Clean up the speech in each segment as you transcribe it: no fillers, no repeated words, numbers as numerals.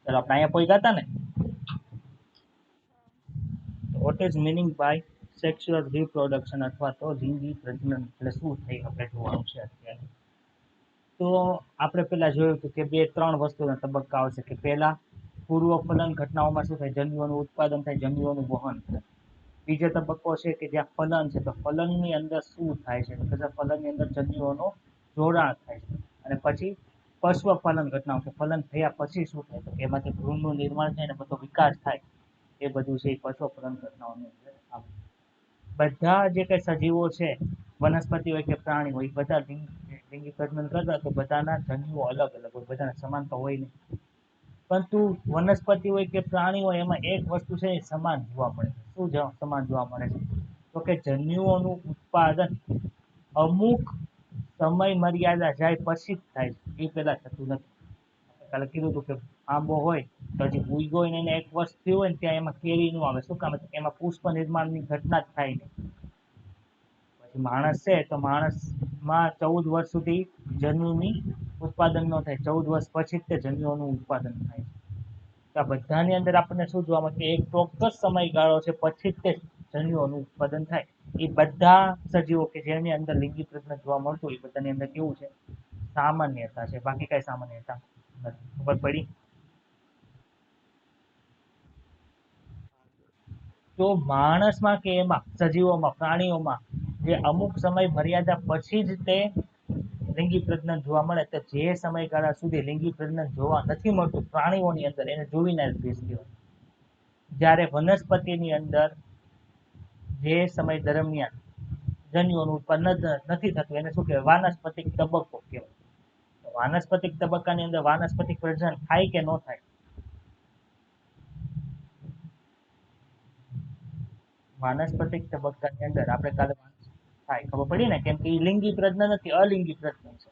ચાલો આપણે અહીંયા પહોંચ્યા હતા ને. What is meaning by sexual reproduction અથવા તો લિંગી પ્રજનન એટલે શું થઈ આપણે જોવાનું છે અત્યારે. તો આપણે પેલા જોયું હતું કે 2-3 વસ્તુના તબક્કાઓ છે કે પહેલા પૂર્વ ફલન ઘટનાઓમાં શું થાય, જન્યુઓનું ઉત્પાદન થાય, જન્યુઓનું વહન થાય. બીજો તબક્કો છે કે જ્યાં ફલન છે, તો ફલનની અંદર શું થાય છે, તો ફલનની અંદર જન્યુઓનું જોડાણ થાય છે. અને પછી પશ્વ ફલન ઘટનાઓ કે ફલન થયા પછી શું થાય, તો એમાંથી ભ્રૂણનું નિર્માણ થાય અને બધો વિકાસ થાય. એ બધું છે એ પશ્વ ફલન ઘટનાઓની અંદર આવે. બધા જે કઈ સજીવો છે, વનસ્પતિ હોય કે પ્રાણી હોય, બધા લિંગી પ્રજનન કરતા તો બધાના જન્યુઓ અલગ અલગ હોય, બધાના સમાન તો હોય નહીં. પરંતુ વનસ્પતિ હોય કે પ્રાણી હોય એમાં એક વસ્તુ છે એ સમાન જોવા મળે છે. શું સમાન જોવા મળે છે, તો કે જન્યુઓનું ઉત્પાદન અમુક સમય મર્યાદા જાય પછી જ થાય છે, એ પહેલા થતું નથી. કાલે કીધું હતું કે આંબો હોય તો હજી ઉગ્યો હોય ને એને 1 વર્ષ થયું હોય ને ત્યાં એમાં કેરી નું આવે. શું કામ? એમાં પુષ્પ નિર્માણની ઘટના જ થાય નહીં. પછી માણસ છે તો માણસમાં 14 વર્ષ સુધી જન્યુની ઉત્પાદન ન થાય, 14 વર્ષ પછી જ તે જન્યુઓનું ઉત્પાદન થાય છે. તો આ બધાની અંદર આપણને શું જોવા મળે, એક ચોક્કસ સમયગાળો છે પછી જ તે જન્યુઓનું ઉત્પાદન થાય. એ બધા સજીવો કે જેની અંદર લિંગી પ્રજનન જોવા મળતું હોય એ બધાની અંદર કેવું છે, સામાન્યતા છે. બાકી કઈ સામાન્યતા નથી. ખબર પડી? તો માણસમાં કે એમાં સજીવોમાં, પ્રાણીઓમાં જે અમુક સમય મર્યાદા પછી જ તે લિંગી પ્રજનન જોવા મળે, તો જે સમયગાળા સુધી લિંગી પ્રજનન જોવા નથી મળતું પ્રાણીઓની અંદર, એને જુવિનાઇલ ફેઝ કહેવાય. જ્યારે વનસ્પતિની અંદર જે સમય દરમિયાન જન્યુઓનું ઉત્પાદન નથી થતું એને શું કહેવાય, વાનસ્પતિક તબક્કો કહેવાય. વાનસ્પતિક તબક્કાની અંદર વાનસ્પતિક પ્રજનન થાય કે ન થાય? વાનસ્પતિક તબક્કાની અંદર આપણે કાલે થાય, ખબર પડી ને? કેમ કે એ લિંગી પ્રજનન નથી, અલિંગી પ્રજનન છે.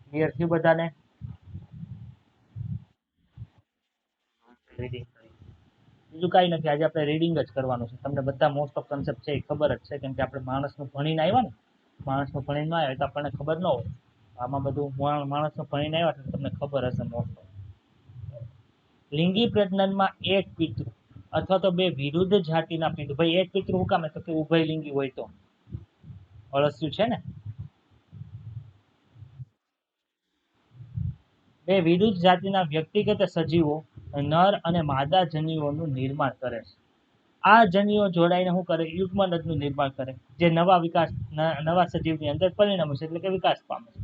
ક્લિયર થયું બધાને? રીડિંગ બીજું કાંઈ નથી, આજે આપણે રીડિંગ જ કરવાનું છે. તમને બધા મોસ્ટ ઓફ કન્સેપ્ટ છે એ ખબર જ છે, કેમ કે આપણે માણસનું ભણીને આવ્યા ને. માણસનું ભણીને ન આવ્યા તો આપણને ખબર ન હોય. આમાં બધું માણસનું ભણીને આવ્યા તો તમને ખબર હશે મોસ્ટ ઓફ. લિંગી પ્રજનનમાં એક પિતૃ અથવા તો 2 વિરુદ્ધ જાતિના પિતૃ. ભાઈ એક પિતૃ શું કામ? તો કે ઉભયલિંગી હોય તો. અળસિયું છે ને. 2 વિરુદ્ધ જાતિના વ્યક્તિગત સજીવો નર અને માદા જન્યુઓનું નિર્માણ કરે છે. આ જન્યુઓ જોડાઈને શું કરે? યુગ્મનદનું નિર્માણ કરે, જે નવા સજીવની અંદર પરિણમે છે, એટલે કે વિકાસ પામે છે.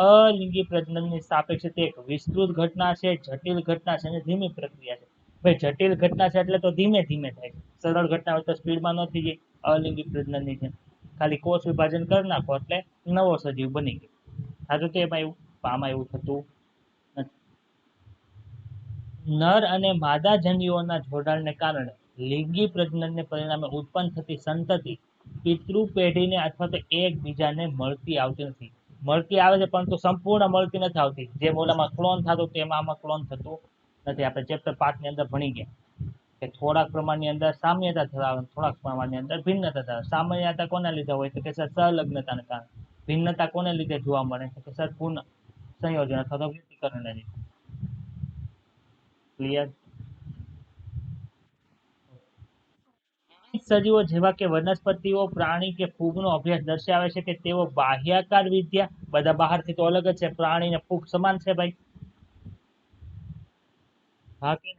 અલિંગી પ્રજનનની સાપેક્ષે તે એક વિસ્તૃત ઘટના છે, જટિલ ઘટના છે અને ધીમી પ્રક્રિયા છે. ભાઈ જટિલ ઘટના છે એટલે તો ધીમે ધીમે થાય છે. સરળ ઘટના હોય તો સ્પીડમાં ન થઈ જાય. અલિંગી પ્રજનનની છે ખાલી કોષ વિભાજન કરી નાખો એટલે નવો સજીવ બની ગયો. આ તો એમાં એવું, આમાં એવું થતું નથી. નર અને માદા જન્યુઓના જોડાણને કારણે લિંગી પ્રજનનને પરિણામે ઉત્પન્ન થતી સંતતિ પિતૃ પેઢીને અથવા તો એકબીજાને મળતી આવતી નથી. મળતી આવે છે પરંતુ સંપૂર્ણ મળતી નથી આવતી. જે ઓલામાં ક્લોન થતું તેમાં આમાં ક્લોન થતું નથી. આપણે ચેપ્ટર 5 ની અંદર ભણી ગયા કે થોડાક પ્રમાણની અંદર સામ્યતા ધરાવે, થોડાક પ્રમાણની અંદર ભિન્નતા ધરાવે. સામાન્યતા કોના લીધે હોય તો કે સહલગ્નતાને કારણે. ભિન્નતા કોને લીધે જોવા મળે તો કે પૂર્ણ સંયોજન અથવા તો વ્યક્તિકરણને લીધે. ક્લિયર? સજીવો જેવા કે વનસ્પતિઓ, પ્રાણી કે ફૂગનો અભ્યાસ દર્શાવે છે કે તેઓ બાહ્યાકાર વિદ્યા, બધા બહારથી તો અલગ જ છે. પ્રાણી ને ફૂગ સમાન છે ભાઈ. હા કે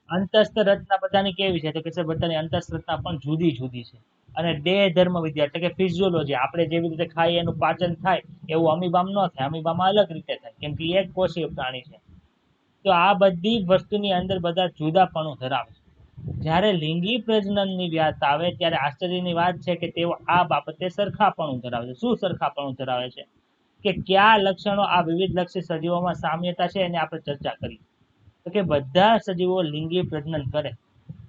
અંતસ્થ રચના બધાની કેવી છે તો કે બધાની અંતસ્થ રચના પણ જુદી જુદી છે. અને દેહ ધર્મ વિદ્યા એટલે કે ફિઝિયોલોજી, આપણે જેવી રીતે ખાઈએ એનું પાચન થાય એવું અમીબામ ન થાય. અમીબામાં અલગ રીતે થાય, કેમ કે એક કોષીય પ્રાણી છે. તો આ બધી વસ્તુની અંદર બધા જુદાપણું ધરાવે છે. જ્યારે લિંગી પ્રજનનની વાત આવે ત્યારે આશ્ચર્યની વાત છે કે તેઓ આ બાબતે સરખાપણું ધરાવે છે. શું સરખાપણું ધરાવે છે? કે કયા લક્ષણો આ વિવિધ લક્ષી સજીવોમાં સામ્યતા છે એની આપણે ચર્ચા કરી. તો કે બધા સજીવો લિંગી પ્રજનન કરે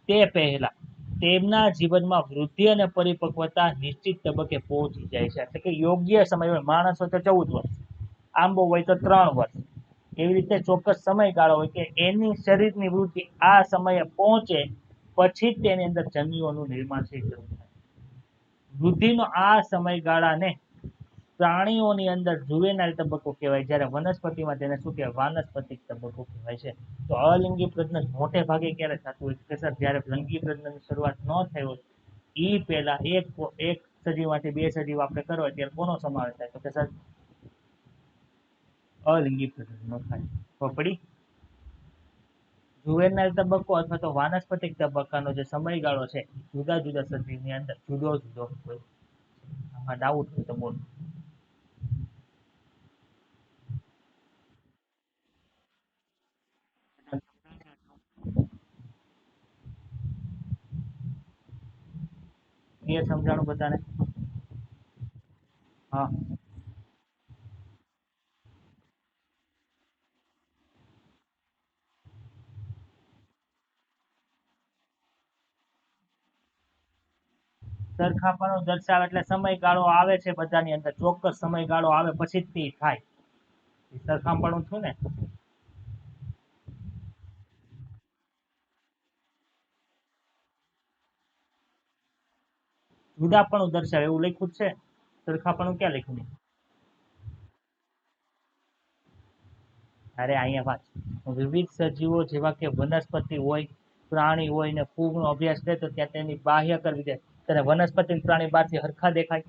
તે પહેલા તેમના જીવનમાં વૃદ્ધિ અને પરિપક્વતા નિશ્ચિત તબક્કે પહોંચી જાય છે. એટલે કે યોગ્ય સમય હોય. માણસ હોય તો 14 વર્ષ, આંબો હોય તો 3 વર્ષ. એવી રીતે ચોક્કસ સમયગાળો હોય કે એની શરીરની વૃદ્ધિ આ સમયે પહોંચે પછી જ તેની અંદર જન્યુઓનું નિર્માણ થઈ શરૂ થાય. વૃદ્ધિનો આ સમયગાળાને પ્રાણીઓની અંદર જુવેનાઇલ તબક્કો કહેવાય, જ્યારે વનસ્પતિમાં તેને શું કહેવાય? વાનસ્પતિક તબક્કો કહેવાય છે. તો અલિંગી પ્રજનન મોટે ભાગે ક્યારે થતું હોય કે સર? જ્યારે લિંગી પ્રજનનની શરૂઆત ન થઈ હોય એ પહેલા એક સજીવમાંથી બે સજીવ આપણે કરો ત્યારે કોનો સમાવેશ થાય? તો કે સર અલિંગી પ્રજનન નો થાય. તો પડી જુવેનાઇલ તબક્કો અથવા તો વાનસ્પતિક તબક્કાનો જે સમયગાળો છે જુદા જુદા સજીવની અંદર જુદો જુદો હોય. આમાં ડાઉટ હોય તો બોલો. ક્લિયર સમજાણું બધાને? હા, સરખાપણું દર્શાવે એટલે સમયગાળો આવે છે બધાની અંદર, ચોક્કસ સમયગાળો આવે પછી જ તે થાય. એ સરખામપણું થયું ને. જુદાપણું દર્શાવે એવું લખ્યું જ છે, સરખાપણું ક્યાં લખ્યું નહીં? અરે અહીંયા વાત, વિવિધ સજીવો જેવા કે વનસ્પતિ હોય, પ્રાણી હોય ને ફૂગનો અભ્યાસ કરે તો ત્યાં તેની બાહ્ય કરવી જાય. ત્યારે વનસ્પતિ અને પ્રાણી બહારથી હરખા દેખાય?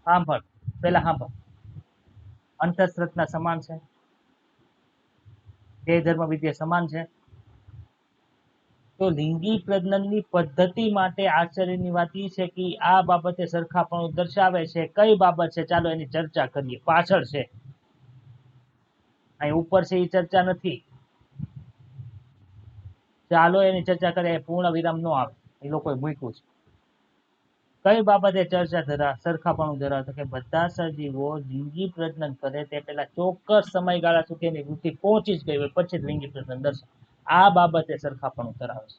સાંભળ, પેલા સાંભળ. અંતઃસ્ત્રચના સમાન છે, દેહ ધર્મ વિદ્યા સમાન છે. તો લિંગી પ્રજનનની પદ્ધતિ માટે આશ્ચર્યની વાત એ છે કે આ બાબતે સરખાપણું દર્શાવે છે. કઈ બાબત છે? ચાલો એની ચર્ચા કરીએ. પાછળ છે, અહીં ઉપર છે એ ચર્ચા નથી. ચાલો એની ચર્ચા કરીએ. પૂર્ણ વિરામ નો આવે, એ લોકોએ મૂક્યું છે. કઈ બાબતે ચર્ચા સરખાપણું ધરાવે? કે બધા સજીવો લિંગી પ્રજનન કરે તે પહેલા ચોક્કસ સમયગાળા સુધી એની વૃત્તિ પહોંચી જ ગઈ હોય પછી જ લિંગી પ્રજનન દર્શાવે. આ બાબતે સરખાપણું ધરાવે છે.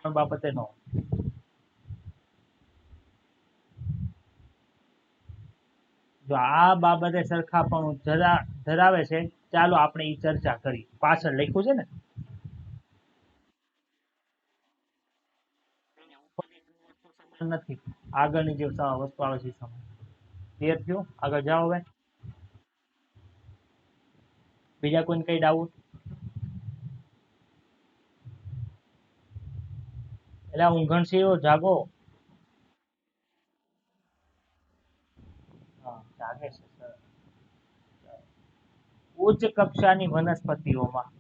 પણ બાબતે નો. જો આ બાબતે સરખાપણું ધરાવે છે, ચાલો આપણે એ ચર્ચા કરી. પાછળ લખ્યું છે ને, નથી આગળની જે વસ્તુ આવે છે સમય. ક્લિયર થયું? આગળ જાઓ હવે. બીજા કોઈને કઈ ડાઉટ? એટલે ઊંઘણ જાગો. હા, જાગે છે સર. ઉચ્ચ કક્ષાની વનસ્પતિઓમાં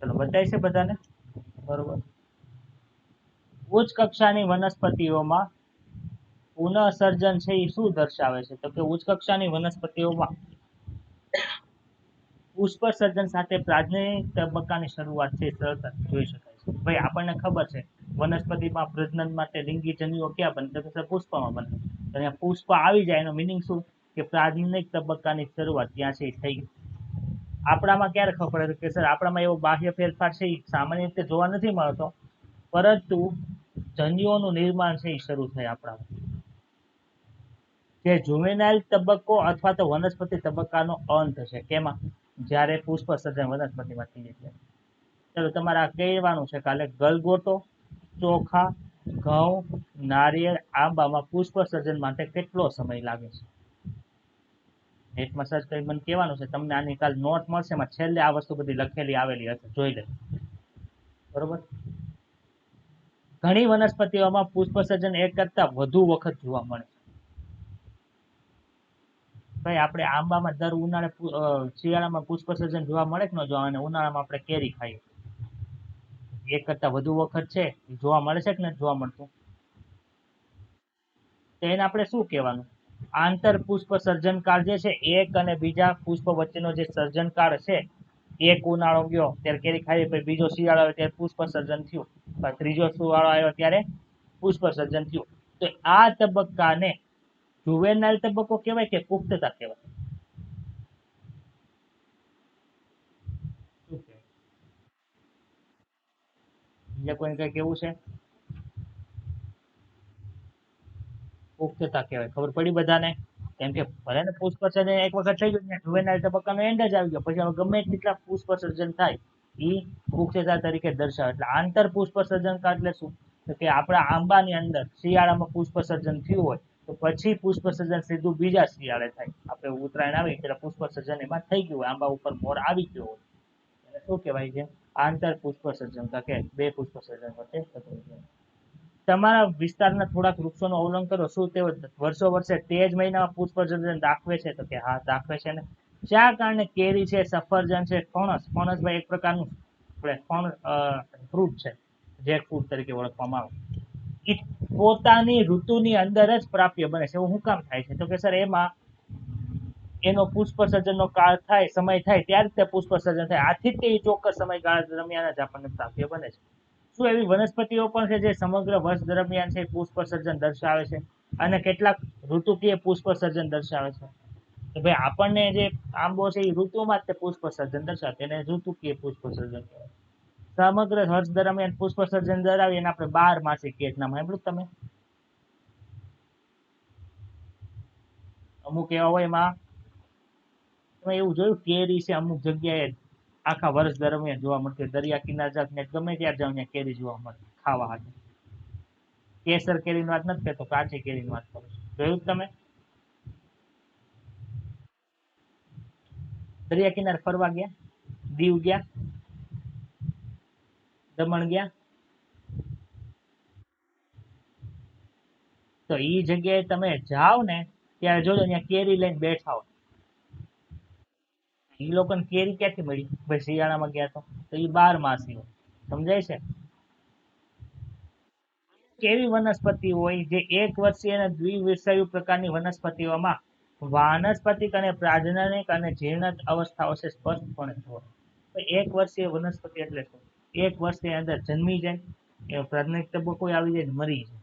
ચલો બતાય છે બધાને બરોબર. ઉચ્ચ કક્ષાની વનસ્પતિઓમાં પુનઃસર્જન છે એ શું દર્શાવે છે? તો કે ઉચ્ચ કક્ષાની વનસ્પતિઓમાં પુષ્પ સર્જન સાથે પ્રાજ્ઞિક તબક્કાની શરૂઆત છે સરળતાથી જોઈ શકાય છે. ભાઈ આપણને ખબર છે વનસ્પતિમાં પ્રજનન માટે લિંગી જન્યુઓ ક્યાં બને? તો પુષ્પમાં બને. અહીંયા પુષ્પ આવી જાય એનો મિનિંગ શું? કે પ્રાજ્ઞિક તબક્કાની શરૂઆત ત્યાં છે થઈ ગઈ. આપણામાં ક્યારે ખબર પડે કે સર આપણામાં એવો બાહ્ય ફેરફાર છે એ સામાન્ય રીતે જોવા નથી મળતો, પરંતુ જન્યુઓનું નિર્માણ છે એ શરૂ થાય આપણામાં. જે જુવેનાઇલ તબક્કો અથવા તો વનસ્પતિ તબક્કાનો અંત છે. કેમાં? જ્યારે પુષ્પ સર્જન વનસ્પતિમાં થઈ જાય. ચલો તમારે આ કહેવાનું છે કાલે ગલગોટો, ચોખા, ઘઉં, નારિયેળ, આંબામાં પુષ્પ સર્જન માટે કેટલો સમય લાગે છે? નેટમાં સર્ચ કરી મને કહેવાનું છે. તમને આની કાલ નોટ મળશે, એમાં છેલ્લે આ વસ્તુ બધી લખેલી આવેલી હશે, જોઈ લે. બરોબર. ઘણી વનસ્પતિઓમાં પુષ્પ સર્જન એક કરતા વધુ વખત જોવા મળે છે. ભાઈ આપણે આંબામાં દર ઉનાળે શિયાળામાં પુષ્પ સર્જન જોવા મળે કે ન જોવા? અને ઉનાળામાં આપણે કેરી ખાઈએ, એક કરતા વધુ વખત છે જોવા મળે છે કે નથી જોવા મળતું? તો એને આપણે શું કહેવાનું? આંતર પુષ્પ સર્જન કાળ જે છે, એક અને બીજા પુષ્પ વચ્ચેનો જે સર્જન કાળ છે, એક ઉનાળો ગયો ત્યારે કેરી ખાઈ, પછી બીજો શિયાળો આવ્યો ત્યારે પુષ્પ સર્જન થયું, ત્રીજો શિયાળો આવ્યો ત્યારે પુષ્પ સર્જન થયું. તો આ તબક્કાને જુવેનાઇલ તબક્કો કહેવાય કે પુખ્તતા કહેવાય? બીજા કોઈને કઈ કેવું છે? પુખ્તતા કહેવાય. ખબર પડી બધાને? કેમ કે ભલે ને પુષ્પસર્જન એક વખત થઈ ગયું ત્યાં જુવેનાઇલ તબક્કાનો એન્ડ જ આવી ગયો. પછી હવે ગમે કેટલા પુષ્પસર્જન થાય એ પુખ્તતા તરીકે દર્શાવે. એટલે આંતર પુષ્પસર્જન એટલે શું? તો કે આપણા આંબાની અંદર શિયાળામાં પુષ્પસર્જન થયું હોય તો પછી પુષ્પસર્જન સીધું બીજા શિયાળે થાય. આપણે ઉત્તરાયણ આવી એટલે પુષ્પસર્જન એમાં થઈ ગયું હોય, આંબા ઉપર મોર આવી ગયો હોય, એને શું કહેવાય છે? આંતર પુષ્પસર્જન. કે બે પુષ્પસર્જન વચ્ચે થતું હોય. તમારા વિસ્તારના થોડાક વૃક્ષોનું અવલોકન કરો. શું તેઓ વર્ષો વર્ષે તે જ મહિનામાં પુષ્પસર્જન દાખવે છે? તો કે હા, દાખવે છે ને. શા કારણે કેરી છે, સફરજન છે, ફણસ, ફણસ ભાઈ એક પ્રકારનું ફ્રૂટ છે, જેક ફ્રૂટ તરીકે ઓળખવામાં આવે, એ પોતાની ઋતુની અંદર જ પ્રાપ્ય બને છે. એવું શું કામ થાય છે? તો કે સર એમાં એનો પુષ્પસર્જનનો કાળ થાય, સમય થાય ત્યારે તે પુષ્પસર્જન થાય. આથી તે ચોક્કસ સમયગાળા દરમિયાન જ આપણને પ્રાપ્ય બને છે. શું એવી વનસ્પતિઓ પણ છે જે સમગ્ર વર્ષ દરમિયાન છે પુષ્પસર્જન દર્શાવે છે અને કેટલાક ઋતુકીય પુષ્પસર્જન દર્શાવે છે? તો ભાઈ આપણને જે આંબો છે એ ઋતુમાં જ તે પુષ્પસર્જન દર્શાવે, તેને ઋતુકીય પુષ્પસર્જન કહેવાય. સમગ્ર વર્ષ દરમિયાન પુષ્પસર્જન દર્શાવી એને આપણે 12 માસી કેટ નામ સાંભળ્યું તમે? અમુક એવા હોય એમાં તમે એવું જોયું કેરી છે અમુક જગ્યાએ આખા વર્ષ દરમિયાન જોવા મળતી, દરિયા કિનારે જાવ ને ગમે ત્યાં જાવ ત્યાં કેરી જોવા મળે ખાવા હાટુ. કેસર કેરીની વાત નથી કરતો, કાચી કેરીની વાત કરું છું. જોયું તમે? દરિયા કિનારે ફરવા ગયા? દીવ ગયા? દમણ ગયા? તો એ જગ્યાએ તમે જાઓ ને ત્યારે જોજો ત્યાં કેરી લઈને બેઠા હોય. એ લોકોને કેરી ક્યાંથી મળી? ભાઈ શિયાળામાં ગયા તો એ 12 માસી હોય. સમજાય છે? કેવી વનસ્પતિ હોય જે એક વર્ષીય અને દ્વિવર્ષાયુ પ્રકારની વનસ્પતિઓમાં વાનસ્પતિક અને પ્રાજનનિક અને જીર્ણ અવસ્થાઓ છે સ્પષ્ટપણે જોવા. એક વર્ષીય વનસ્પતિ એટલે શું? એક વર્ષની અંદર જન્મી જાય, એ પ્રાજનનિક તબક્કો આવી જાય, મરી જાય.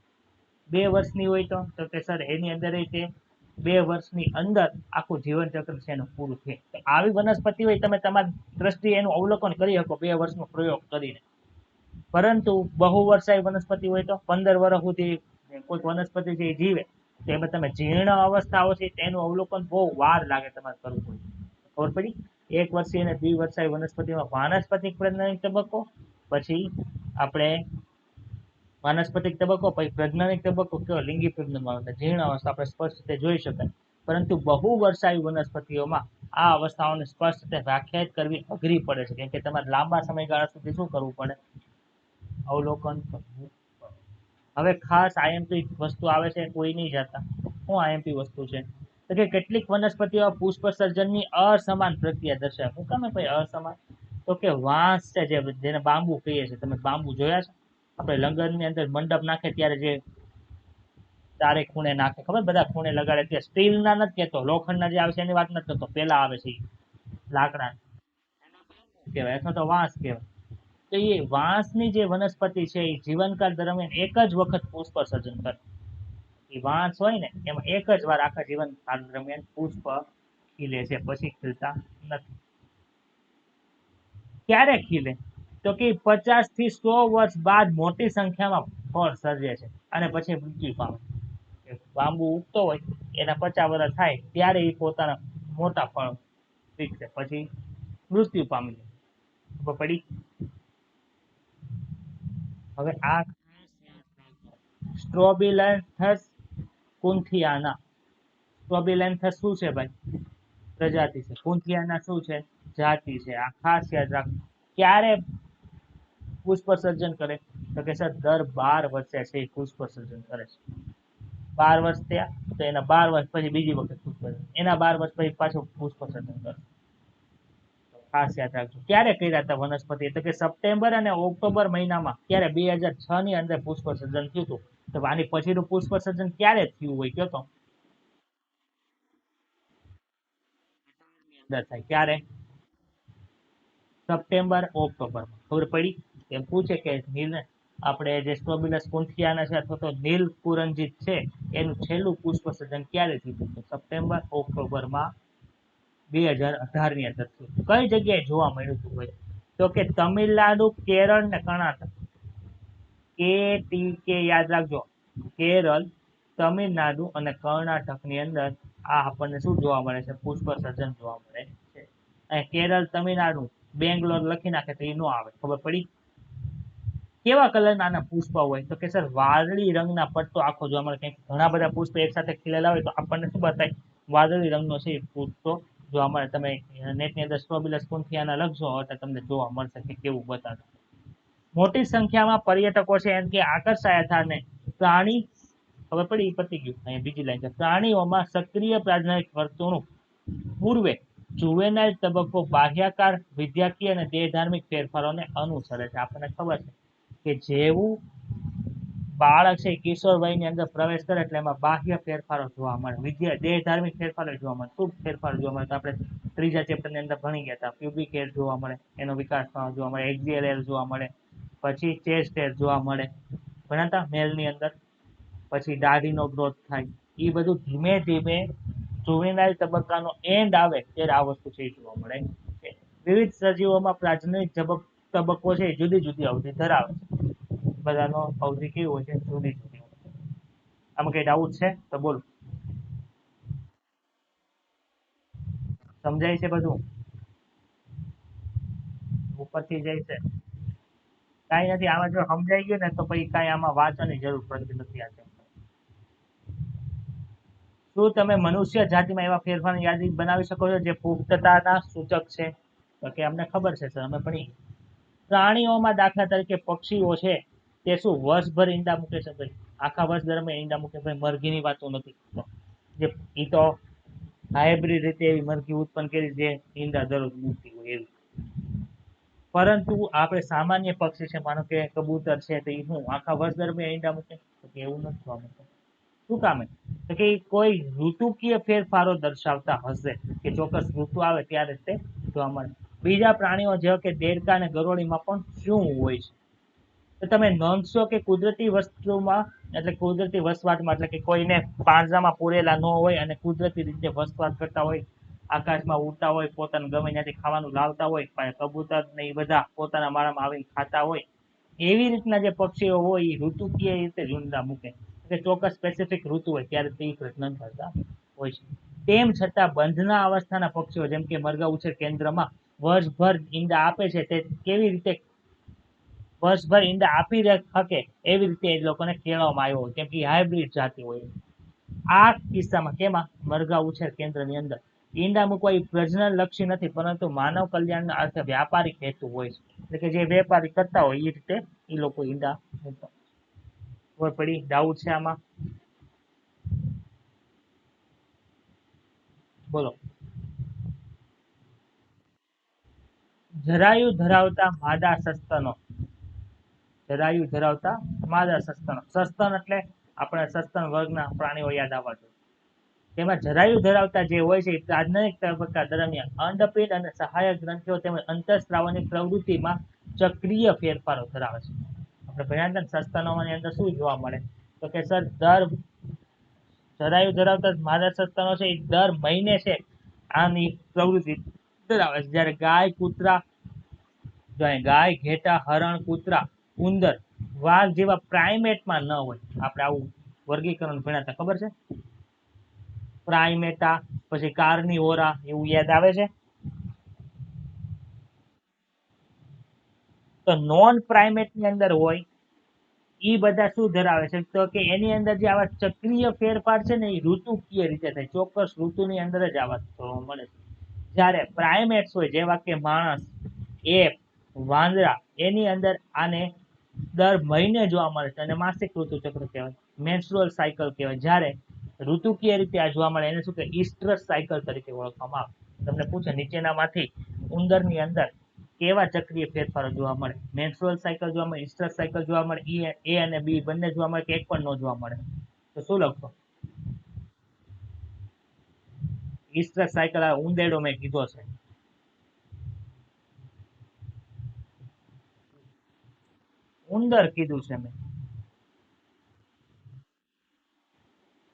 2 વર્ષની હોય તો કે સર એની અંદર તે 2 વર્ષની અંદર આખું જીવન ચક્ર છે એનું પૂરું થાય. આવી વનસ્પતિ હોય તમે તમારી દ્રષ્ટિએ એનું અવલોકન કરી શકો 2 વર્ષનો પ્રયોગ કરીને. પરંતુ બહુ વર્ષાય વનસ્પતિ હોય તો 15 વર્ષ સુધી કોઈ વનસ્પતિ છે એ જીવે તો એમાં તમે જીર્ણ અવસ્થાઓ છે તેનું અવલોકન બહુ વાર લાગે તમારે કરવું પડે. ખબર પડી? એક વર્ષીય અને દ્વિવર્ષાય વનસ્પતિમાં વાનસ્પતિક પ્રજનનિક તબક્કો, પછી આપણે વાનસ્પતિક તબક્કો, પછી પ્રજનનિક તબક્કો કયો લિંગી પ્રજનનમાં જીર્ણ અવસ્થા આપણે સ્પષ્ટ રીતે જોઈ શકાય. પરંતુ બહુ વર્ષાયુ વનસ્પતિઓમાં આ અવસ્થાઓને સ્પષ્ટ રીતે વ્યાખ્યાયિત કરવી અઘરી પડે છે, કેમ કે તમારે લાંબા સમયગાળા સુધી શું કરવું પડે? અવલોકન કરવું. હવે ખાસ આઈએમપી વસ્તુ આવે છે, કોઈ નહીં જતા. શું આઈએમપી વસ્તુ છે? તો કે કેટલીક વનસ્પતિઓ પુષ્પસર્જનની અસમાન પ્રક્રિયા દર્શાવે. શું કામ ભાઈ અસમાન? તો કે વાંસ છે જેને બાંબુ કહીએ છીએ, તમે બાંબુ જોયા છે? આપણે લંગરની અંદર મંડપ નાખે ત્યારે જે ચારે ખૂણે નાખે, ખબર? બધા ખૂણે લગાડે છે. સ્ટીલના નથી કહેતો, લોખંડના જે આવે છે એની વાત નથી કરતો, પેલા આવે છે લાકડા કહેવાય અથવા તો વાંસ કહેવાય. તો એ વાંસની જે વનસ્પતિ છે એ જીવનકાળ દરમિયાન એક જ વખત પુષ્પસર્જન કરે. એ વાંસ હોય ને એમાં એક જ વાર આખા જીવનકાળ દરમિયાન પુષ્પ ખીલે છે, પછી ખીલતા નથી. ક્યારે ખીલે? તો કે 50 થી 100 વર્ષ બાદ મોટી સંખ્યામાં ફળ સર્જે છે અને પછી મૃત્યુ પામે. બાંબુ ઉગતો હોય એના 50 વર્ષ થાય ત્યારે એ પોતાના મોટા ફળ વિકસે, પછી મૃત્યુ પામી જાય. ખબર પડી? હવે આ સ્ટ્રોબિલેન્થસ કુન્થિયાના, સ્ટ્રોબિલેન્થસ શું છે ભાઈ? પ્રજાતિ છે. કુન્થિયાના શું છે? જાતિ છે. આ ખાસ યાદ રાખો. ક્યારે પુષ્પસર્જન કરે? તો કે સર દર 12 વર્ષે છે એ પુષ્પસર્જન કરે છે. 12 વર્ષ થયા તો એના 12 વર્ષ પછી બીજી વખત પુષ્પસર્જન, એના 12 વર્ષ પછી પાછું પુષ્પસર્જન કરે. ખાસ યાદ રાખજો. ક્યારે કર્યા હતા વનસ્પતિ? તો કે સપ્ટેમ્બર અને ઓક્ટોબર મહિનામાં. ક્યારે? 2006 ની અંદર પુષ્પસર્જન થયું હતું. તો આની પછીનું પુષ્પસર્જન ક્યારે થયું હોય કયો તો? અંદર થાય ક્યારે? September October. ખબર પડી? એમ પૂછે કે આપણે જે સ્ટ્રોબિલસ કુન્થિયાના છે અથવા તો નીલ કુરંજિત છે એનું છેલ્લું પુષ્પસર્જન ક્યારે થયું? સપ્ટેમ્બર ઓક્ટોબરમાં 2018 ની અંદર થયું. કઈ જગ્યાએ જોવા મળ્યું હતું ભાઈ? તો કે તમિલનાડુ, કેરળ ને કર્ણાટક. કે યાદ રાખજો, કેરળ, તમિલનાડુ અને કર્ણાટકની અંદર આ આપણને શું જોવા મળે છે? પુષ્પ સર્જન જોવા મળે છે. અને કેરળ, તમિલનાડુ, બેંગ્લોર લખી નાખે તો એ નો આવે. ખબર પડી? કેવા કલરના આના પુષ્પ હોય? તો કે સર વાદળી રંગના પટ્ટો આખો જોવા મળે. કંઈક ઘણા બધા પુષ્પ એક સાથે ખીલેલા હોય તો આપણને શું બતાય? વાદળી રંગનો છે એ પુષ્પો જોવા મળે. તમે નેટની અંદર સ્ટ્રોબિલસ સ્પૂનથી આના લખશો એટલે તમને જોવા મળશે કે કેવું બતાવે. મોટી સંખ્યામાં પર્યટકો છે એમ કે આકર્ષાયા હતા ને પ્રાણી, ખબર પડી? પતી ગયું. અહીંયા બીજી લાઈન છે, પ્રાણીઓમાં સક્રિય પ્રાજ્ઞિક વર્તણૂક પૂર્વે જુવેનાઇલ તબક્કો બાહ્યાકાર, વિદ્યાકીય અને દેહ ધાર્મિક ફેરફારોને અનુસરે છે. આપણને ખબર છે કે જેવું બાળક છે કિશોર વયની અંદર પ્રવેશ કરે એટલે એમાં બાહ્ય ફેરફારો જોવા મળે, દેહ ધાર્મિક ફેરફારો જોવા મળે. શું ફેરફારો જોવા મળે? તો આપણે ત્રીજા ચેપ્ટરની અંદર ભણી ગયા હતા. પ્યુબિક હેર જોવા મળે, એનો વિકાસ જોવા મળે, એક્ઝિયલ હેર જોવા મળે, પછી ચેસ્ટ હેર જોવા મળે, ભણાતા મેલની અંદર. પછી દાઢીનો ગ્રોથ થાય. એ બધું ધીમે ધીમે જુવેનાઇલ તબક્કાનો એન્ડ આવે ત્યારે આ વસ્તુ છે એ જોવા મળે છે. વિવિધ સજીવોમાં પ્રાજ્ઞિક તબક્કો છે જુદી જુદી અવધિ ધરાવે છે. બધાનો અવધિ કેવી હોય છે? જુદી જુદી. આમાં કઈ ડાઉટ છે તો બોલો. સમજાય છે બધું? ઉપરથી જાય છે કાંઈ નથી. આમાં જો સમજાઈ ગયું ને તો પછી કાંઈ આમાં વાંચવાની જરૂર પડતી નથી. આ શું તમે મનુષ્ય જાતિમાં એવા ફેરફારની યાદી બનાવી શકો છો જે પુખ્તતાના સૂચક છે? તો કે અમને ખબર છે સર, અમે ભણી. પ્રાણીઓમાં દાખલા તરીકે પક્ષીઓ છે તે શું વર્ષભર ઈંડા મૂકે છે? ભાઈ આખા વર્ષ દરમિયાન ઈંડા મૂકે. ભાઈ મરઘીની વાતો નથી, જે ઈ તો હાઇબ્રિડ રીતે એવી મરઘી ઉત્પન્ન કરી જે ઈંડા દરરોજ મૂકતી હોય એવી. પરંતુ આપણે સામાન્ય પક્ષી છે, માનો કે કબૂતર છે, તો એ શું આખા વર્ષ દરમિયાન ઈંડા મૂકે? તો કે એવું નથી જોવા મળતું. શું કામે? તો કે કોઈ ઋતુકીય ફેરફારો દર્શાવતા હશે કે ચોક્કસ ઋતુ આવે ત્યારે તે જોવા મળે. બીજા પ્રાણીઓ જેવા કે દેડકા અને ગરોળીમાં પણ શું હોય છે? તો તમે નોંધશો કે કુદરતી વસ્તુમાં એટલે કુદરતી વસવાટમાં એટલે કે કોઈને પાંજરામાં પૂરેલા ન હોય અને કુદરતી રીતે વસવાટ કરતા હોય, આકાશમાં ઉડતા હોય, પોતાનું ગમે ત્યાંથી ખાવાનું લાવતા હોય, કબૂતર ને એ બધા પોતાના માળામાં આવીને ખાતા હોય, એવી રીતના જે પક્ષીઓ હોય એ ઋતુકીય રીતે ઝુંડા મૂકે. ચોક્કસ સ્પેસિફિક ઋતુ હોય ત્યારે તે પ્રજનન કરતા હોય છે. તેમ છતાં બંધના અવસ્થાના પક્ષીઓ જેમ કે મરઘા ઉછેર કેન્દ્રમાં વર્ષભર ઈંડા આપે છે, તે કેવી રીતે વર્ષભર ઈંડા આપી શકે એવી રીતે એ લોકોને કહેવામાં આવ્યો હોય, કેમ કે હાઇબ્રિડ જાતિ હોય. આ કિસ્સામાં કેમાં? મરઘા ઉછેર કેન્દ્રની અંદર ઈંડા મૂકવા એ પ્રજનન લક્ષી નથી, પરંતુ માનવ કલ્યાણના અર્થે વ્યાપારિક હેતુ હોય છે. એટલે કે જે વેપારી કરતા હોય એ રીતે એ લોકો ઈંડા મૂકતા. ખબર પડી? ડાઉટ છે આમાં? બોલો. જરાયુ ધરાવતા માદા સસ્તનો, જરાયુ ધરાવતા માદા સસ્તનો. સસ્તન એટલે આપણે સસ્તન વર્ગના પ્રાણીઓ યાદ આવવા જોઈએ. તેમાં જરાયુ ધરાવતા જે હોય છે એ પ્રાજ્ઞિક તબક્કા દરમિયાન અંડપિંડ અને સહાયક ગ્રંથિઓ તેમજ અંતઃસ્રાવની પ્રવૃત્તિમાં ચક્રીય ફેરફારો ધરાવે છે. આપણે ભયાનક સસ્તનોની અંદર શું જોવા મળે? તો કે સર જરાયુ ધરાવતા માદા સસ્તનો છે એ દર મહિને છે આની પ્રવૃત્તિ ધરાવે છે. જ્યારે ગાય, કૂતરા, ગાય, ઘેટા, હરણ, કૂતરા, ઉંદર, વાઘ જેવા પ્રાઇમેટમાં ન હોય. આપણે આવું વર્ગીકરણ ભણ્યા હતા, ખબર છે? પ્રાઇમેટા, પછી કાર્નિવોરા, એવું યાદ આવે છે? તો નોન પ્રાઇમેટની અંદર હોય એ બધા શું ધરાવે છે? તો કે એની અંદર જે આવા ચક્રીય ફેરફાર છે ને એ ઋતુકીય રીતે થાય, ચોક્કસ ઋતુની અંદર જ આવા જોવા મળે છે. જ્યારે પ્રાઇમેટ્સ હોય જેવા કે માણસ, એપ, વાંદરા, એની અંદર આને દર મહિને જોવા મળે છે અને માસિક ઋતુચક્ર કહેવાય, મેન્સ્ટ્રુઅલ સાયકલ કહેવાય. જ્યારે ઋતુકીય રીતે આ જોવા મળે એને શું કહેવાય? ઇસ્ટ્રસ સાયકલ તરીકે ઓળખવામાં આવે. તમને પૂછે નીચેનામાંથી ઉંદરની અંદર કેવા ચક્રીય ફેરફારો જોવા મળે? મેન્સ્ટ્રુઅલ સાયકલ જોવા મળે, ઇસ્ટ્રસ સાયકલ જોવા મળે, એ અને બી બંને જોવા મળે કે એક પણ ન જોવા મળે? તો શું લખશો? ઇસ્ટ્રસ સાયકલ આ ઉંદેડો મેં કીધો છે. ઉંદર કીધું છે મેં.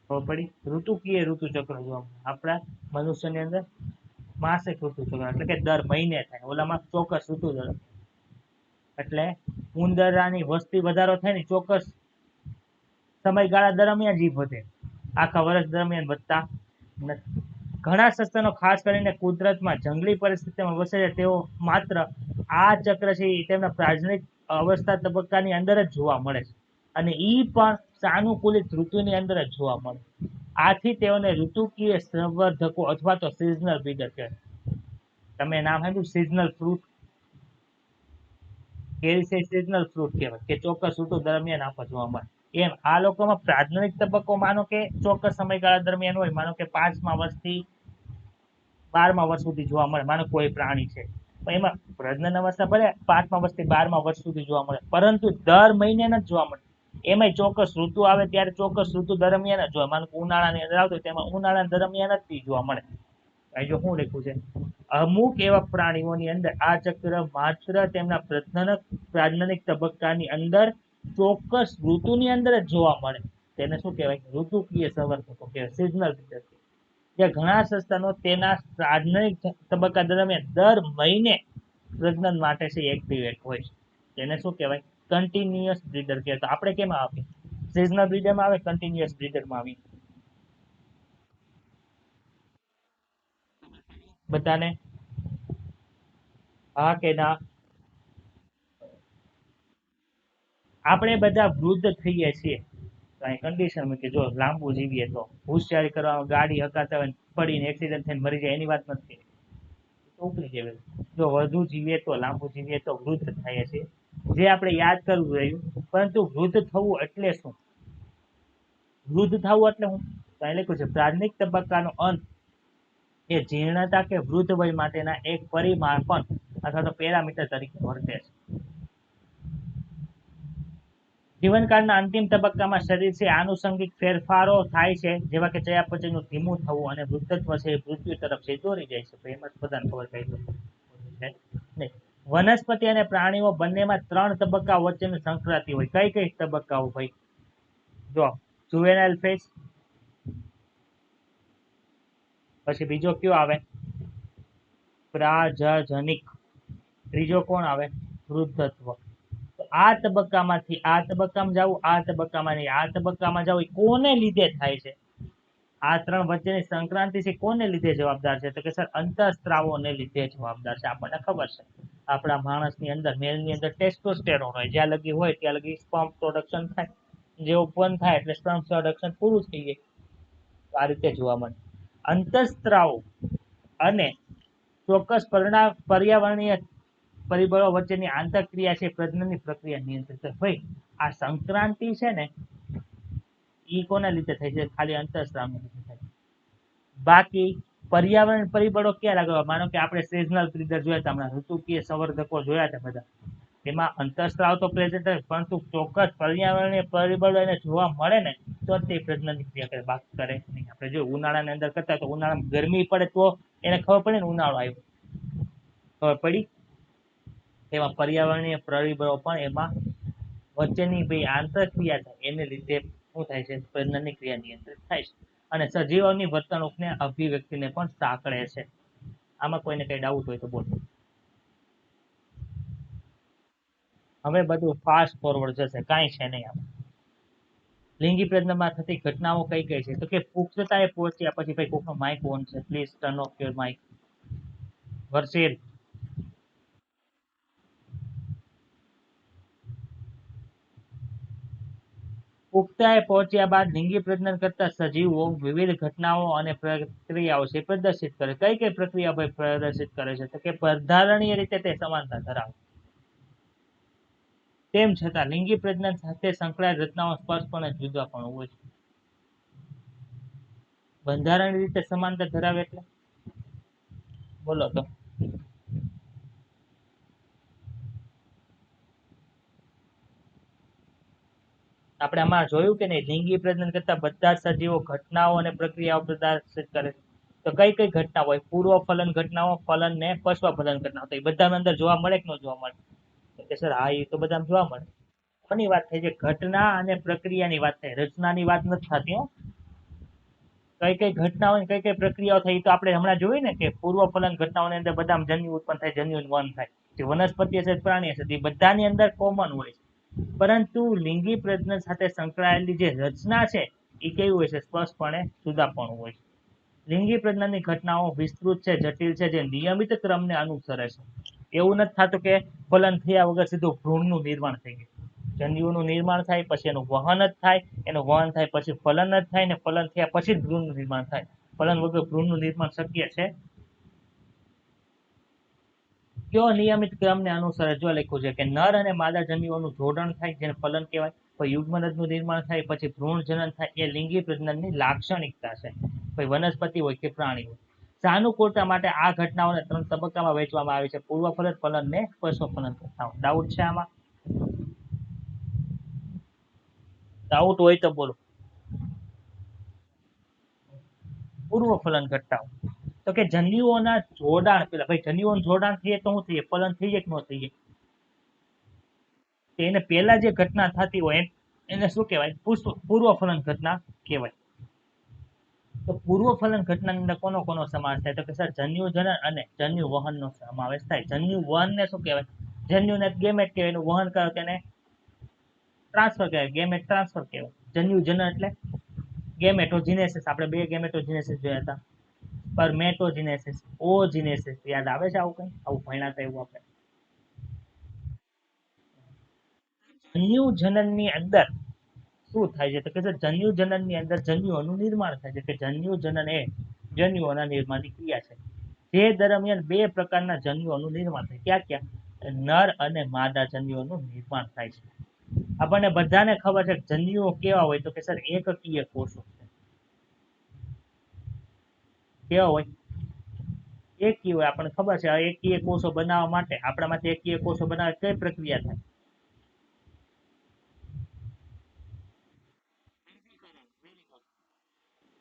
ખબર પડી? ઋતુકીય ઋતુચક્ર જોવા મળે. આપણા મનુષ્યની અંદર માસિક ઋતુચક્ર એટલે કે દર મહિને થાય, ઓલામાં ચોક્કસ ઋતુ એટલે ઉંદરાની વસ્તી વધારો થાય ને ચોક્કસ સમયગાળા દરમિયાન જીભ વધે, આખા વર્ષ દરમિયાન વધતા નથી. ઘણા સસ્તનો ખાસ કરીને કુદરતમાં જંગલી પરિસ્થિતિમાં વસે છે, તેઓ માત્ર આ ચક્ર છે એ તેમના પ્રાજનિક અવસ્થા તબક્કાની અંદર જ જોવા મળે છે, અને ઈ પણ સાનુકૂલિત ઋતુની અંદર જ જોવા મળે. આથી તેઓને ઋતુકીય સંવર્ધકો અથવા તો સિઝનલ બ્રીડર કહેવાય. તમે નામ સાંભળ્યું સિઝનલ ફ્રૂટ? કેરી છે સિઝનલ ફ્રૂટ કહેવાય, કે ચોક્કસ ઋતુ દરમિયાન આપવા જોવા મળે. એમ આ લોકોમાં પ્રાજનિક તબક્કો માનો કે ચોક્કસ સમયગાળા દરમિયાન હોય, માનો કે 5મા વર્ષથી 12મા વર્ષ સુધી જોવા મળે, માનો કોઈ પ્રાણી છે, પણ એમાં પ્રજનન અવસ્થા ભલે 5મા વર્ષથી 12મા વર્ષ સુધી જોવા મળે, પરંતુ દર મહિને નથી જોવા મળે. એમાંય ચોક્કસ ઋતુ આવે ત્યારે ચોક્કસ ઋતુ દરમિયાન જ જોવા, માનો કે ઉનાળાની અંદર આવતો તેમાં ઉનાળા દરમિયાન જ જોવા મળે. અહીં જો શું લખ્યું છે, અમુક એવા પ્રાણીઓની અંદર આ ચક્ર માત્ર તેમના પ્રાજનનિક તબક્કાની અંદર ચોક્કસ ઋતુની અંદર જ જોવા મળે. તેને શું કહેવાય? ઋતુકીય સંવર્ધકો કહેવાય, સિઝનલ બ્રીડર. જે ઘણા સસ્તનો તેના પ્રાજનનિક તબક્કા દરમિયાન દર મહિને પ્રજનન માટે છે એક્ટિવેટ હોય છે. તેને શું કહેવાય? કન્ટિન્યુઅસ બ્રીડર કહેવાય. તો આપણે કેમાં આવીએ? સિઝનલ બ્રીડરમાં આવે, કન્ટિન્યુઅસ બ્રીડરમાં આવી. બધાને હા કે ના? આપણે બધા વૃદ્ધ થઈએ છીએ કઈ કન્ડિશન કે જો લાંબુ જીવીએ તો હોશિયારી કરવામાં ગાડી હકાતા હોય પડીને એક્સિડન્ટ થઈને મરી જાય એની વાત નથી. ઉકળી જાય. જો વધુ જીવીએ તો લાંબુ જીવીએ તો વૃદ્ધ થાય છે, જે આપણે યાદ કરવું રહ્યું. પરંતુ વૃદ્ધ થવું એટલે શું? વૃદ્ધ થવું એટલે હું કઈ લખ્યું છે, પ્રાથમિક તબક્કાનો અંત એ જીર્ણતા કે વૃદ્ધ વય માટેના એક પરિમાણ અથવા તો પેરામીટર તરીકે વર્તે છે. જીવનકાળના અંતિમ તબક્કામાં શરીર છે આનુષંગિક ફેરફારો થાય છે, જેવા કે ચયાપચયનું ધીમું થવું અને વૃદ્ધત્વ છે મૃત્યુ તરફ છે દોરી જાય છે. એમાં બધાને ખબર કઈ વનસ્પતિ અને પ્રાણીઓ બંનેમાં 3 તબક્કા વચ્ચેની સંક્રાંતિ હોય. કઈ કઈ તબક્કાઓ ભાઈ? જો જુવેનાઇલ ફેઝ, પછી બીજો કયો આવે? પ્રાજનનિક. ત્રીજો કોણ આવે? વૃદ્ધત્વ. આ તબક્કામાંથી આ તબક્કામાં જવું, આ તબક્કામાં નહીં, આ તબક્કામાં જવું, કોને લીધે થાય છે? આ 3 વચ્ચેની સંક્રાંતિ છે કોને લીધે જવાબદાર છે? તો કે સર અંતઃસ્ત્રાવોને લીધે જવાબદાર છે. આપણને ખબર છે આપણા માણસની અંદર મેલની અંદર ટેસ્ટોસ્ટેરોન હોય, જ્યાં લગી હોય ત્યાં લગી સ્પર્મ પ્રોડક્શન થાય, જેવું બંધ થાય એટલે સ્પર્મ પ્રોડક્શન પૂરું થઈ જાય. આ રીતે જોવા મળે. અંતઃસ્ત્રાવો અને ચોક્કસ પર્યાવરણીય પરિબળો વચ્ચેની આંતરક્રિયા છે પ્રજનનની પ્રક્રિયા નિયંત્રિત કરે. ભાઈ આ સંક્રાંતિ છે ને ઈ કોના લીધે થાય છે? ખાલી અંતઃસ્ત્રાવને લીધે થાય. બાકી પર્યાવરણ પરિબળો ક્યાં લાગવા? માનો કે આપણે સિઝનલ બ્રીડર જોયા હતા હમણાં, ઋતુકીય સંવર્ધકો જોયા હતા બધા, એમાં અંતઃસ્ત્રાવ તો પ્રેઝન્ટ હોય, પરંતુ ચોક્કસ પર્યાવરણીય પરિબળો એને જોવા મળે ને તો તે પ્રજનનની ક્રિયા કરે, બાકી કરે નહીં. આપણે જો ઉનાળાની અંદર કરતા તો ઉનાળામાં ગરમી પડે તો એને ખબર પડે ને ઉનાળો આવ્યો, ખબર પડી? એમાં પર્યાવરણીય પરિબળો પણ એમાં વચ્ચેની ભાઈ આંતરક્રિયા થાય એને લીધે શું થાય છે? પ્રજનનની ક્રિયા નિયંત્રિત થાય છે અને સજીવોની વર્તણૂકને અભિવ્યક્તિને પણ સાંકળે છે. આમાં કોઈને કઈ ડાઉટ હોય તો બોલો. હવે બધું ફાસ્ટ ફોરવર્ડ જશે, કાંઈ છે નહીં આમાં. લિંગી પ્રજનનમાં થતી ઘટનાઓ કઈ કઈ છે? તો કે પુખ્તતાએ પહોંચ્યા પછી, ભાઈ કોકનો માઇક ઓન છે, please turn off your mike. Varshil. પુખ્તતાએ પહોંચ્યા બાદ લિંગી પ્રજનન કરતા સજીવો વિવિધ ઘટનાઓ અને પ્રક્રિયાઓ છે પ્રદર્શિત કરે. કઈ કઈ પ્રક્રિયા ભાઈ પ્રદર્શિત કરે છે? તો કે બંધારણીય રીતે તે સમાનતા ધરાવે, તેમ છતાં લિંગી પ્રજનન સાથે સંકળાયેલ રચનાઓ સ્પષ્ટપણે જુદા પણ હોય છે. બંધારણીય રીતે સમાનતા ધરાવે એટલે બોલો તો. આપણે આમાં જોયું કે નહીં, લિંગી પ્રજનન કરતા બધા સજીવો ઘટનાઓ અને પ્રક્રિયાઓ પ્રદર્શિત કરે છે. તો કઈ કઈ ઘટના હોય? પૂર્વ ફલન ઘટનાઓ, ફલન ને પશ્વ ફલન ઘટનાઓ. તો એ બધાની અંદર જોવા મળે કે ન જોવા મળે? કે સર હા, એ તો બધામાં જોવા મળે. કોની વાત થઈ છે? ઘટના અને પ્રક્રિયાની વાત થાય, રચનાની વાત નથી થતી. કઈ કઈ ઘટનાઓ કઈ કઈ પ્રક્રિયાઓ થઈ તો આપણે હમણાં જોયું ને કે પૂર્વ ફલન ઘટનાઓની અંદર બધા જન્યુ ઉત્પન્ન થાય, જન્યુ વન થાય. જે વનસ્પતિ હશે પ્રાણી હશે તે બધાની અંદર કોમન હોય છે, પરંતુ લિંગી પ્રજનન સાથે સંકળાયેલી જે રચના છે એ કેવી હોય છે? સ્પષ્ટપણે જુદાપણું હોય છે. લિંગી પ્રજનનની ઘટનાઓ વિસ્તૃત છે, જટિલ છે, જે નિયમિત ક્રમને અનુસરે છે. એવું નથી થતું કે ફલન થયા વગર સીધું ભ્રૂણનું નિર્માણ થઈ ગયું. જન્યુઓનું નિર્માણ થાય, પછી એનું વહન જ થાય, એનું વહન થાય પછી ફલન જ થાય, ને ફલન થયા પછી જ ભ્રૂણનું નિર્માણ થાય. ફલન વગર ભ્રૂણનું નિર્માણ શક્ય છે? કયો નિયમિત ક્રમને અનુસરે? જો લખ્યું છે કે નર અને માદા જન્યુઓનું જોડાણ થાય, જેને ફલન કહેવાય, પછી યુગ્મનજનું નિર્માણ થાય, પછી ભ્રૂણ જનન થાય. એ લિંગી પ્રજનનની લાક્ષણિકતા છે. પછી વનસ્પતિ હોય કે પ્રાણી હોય. સાનુકૂળતા માટે આ ઘટનાઓને 3 તબક્કામાં વહેંચવામાં આવે છે: પૂર્વ ફલન, ફલન ને પશ્વ ફલન ઘટનાઓ. ડાઉટ છે આમાં? ડાઉટ હોય તો બોલો. પૂર્વ ફલન ઘટનાઓ તો કે જન્યુઓના જોડાણ, પેલા ભાઈ જન્યુઓનું જોડાણ થઈએ તો શું થઈએ? ફલન થઈ જાય કે ન થઈ જાય? એને પહેલા જે ઘટના થતી હોય એને શું કહેવાય? પૂર્વ ફલન ઘટના કહેવાય. તો પૂર્વ ફલન ઘટનાની અંદર કોનો કોનો સમાવેશ થાય? તો કે સર જન્યુ જનન અને જન્યુ વહનનો સમાવેશ થાય. જન્યુ વહનને શું કહેવાય? જન્યુને ગેમેટ કહેવાય, એનું વહન કરો તેને ટ્રાન્સફર કહેવાય, ગેમેટ ટ્રાન્સફર કહેવાય. જન્યુ જનન એટલે ગેમેટોજીનેસિસ. આપણે 2 ગેમેટોજીનેસિસ જોયા હતા, સ્પર્મેટોજીનેસિસ, ઓજીનેસિસ. યાદ આવે છે આવું કંઈ? આવું ભણ્યા હતા એવું આપણે? જન્યુ જનનની અંદર શું થાય છે? તો કે જન્યુ જનનની અંદર જન્યુઓનું નિર્માણ થાય છે. કે જન્યુ જનન એ જન્યુઓના નિર્માણની ક્રિયા છે, જે દરમિયાન 2 પ્રકારના જન્યુઓનું નિર્માણ થાય. ક્યાં ક્યાં? નર અને માદા જન્યુઓનું નિર્માણ થાય છે. આપણને બધાને ખબર છે કે જન્યુઓ કેવા હોય? તો કે સર એકકીય કોષો. કેવા હોય? એકીય હોય. આપણને ખબર છે એકકીય કોષો બનાવવા માટે, આપણામાંથી એકકીય કોષો બનાવે કઈ પ્રક્રિયા થાય?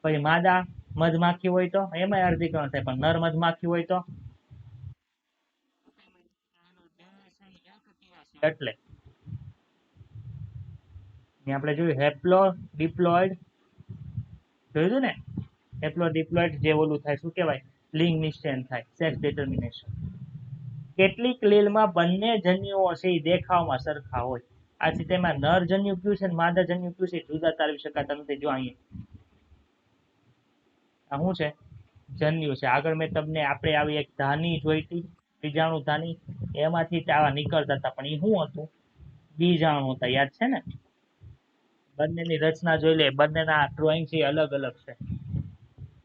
પછી માદા મધમાખી હોય તો એમાં અર્ધીકરણ થાય, પણ નર મધમાખી હોય તો એટલે આપણે જોયું હેપ્લો ડિપ્લોઇડ, જોયું હતું ને? હેપ્લો ડિપ્લોઇડ જે ઓલું થાય, શું કહેવાય? લિંગ નિશ્ચયન થાય, સેક્સ ડિટર્મિનેશન. કેટલીક લીલમાં બંને જન્યુઓ છે એ દેખાવમાં સરખા હોય. આથી તેમાં નર જન્યુ કયું છે, માદા જન્યુ કયું છે, જુદા તારવી શકાતા નથી. જો અહીંયા આ શું છે? જન્યુ છે. આગળ મેં તમને આપણે આવી એક ધાની જોઈ હતી, બીજાણુ ધાની, એમાંથી આવા નીકળતા હતા, પણ એ શું હતું? બીજાણુ હતા. યાદ છે ને? બંનેની રચના જોઈ લે, બંનેના ડ્રોઈંગ છે અલગ અલગ છે.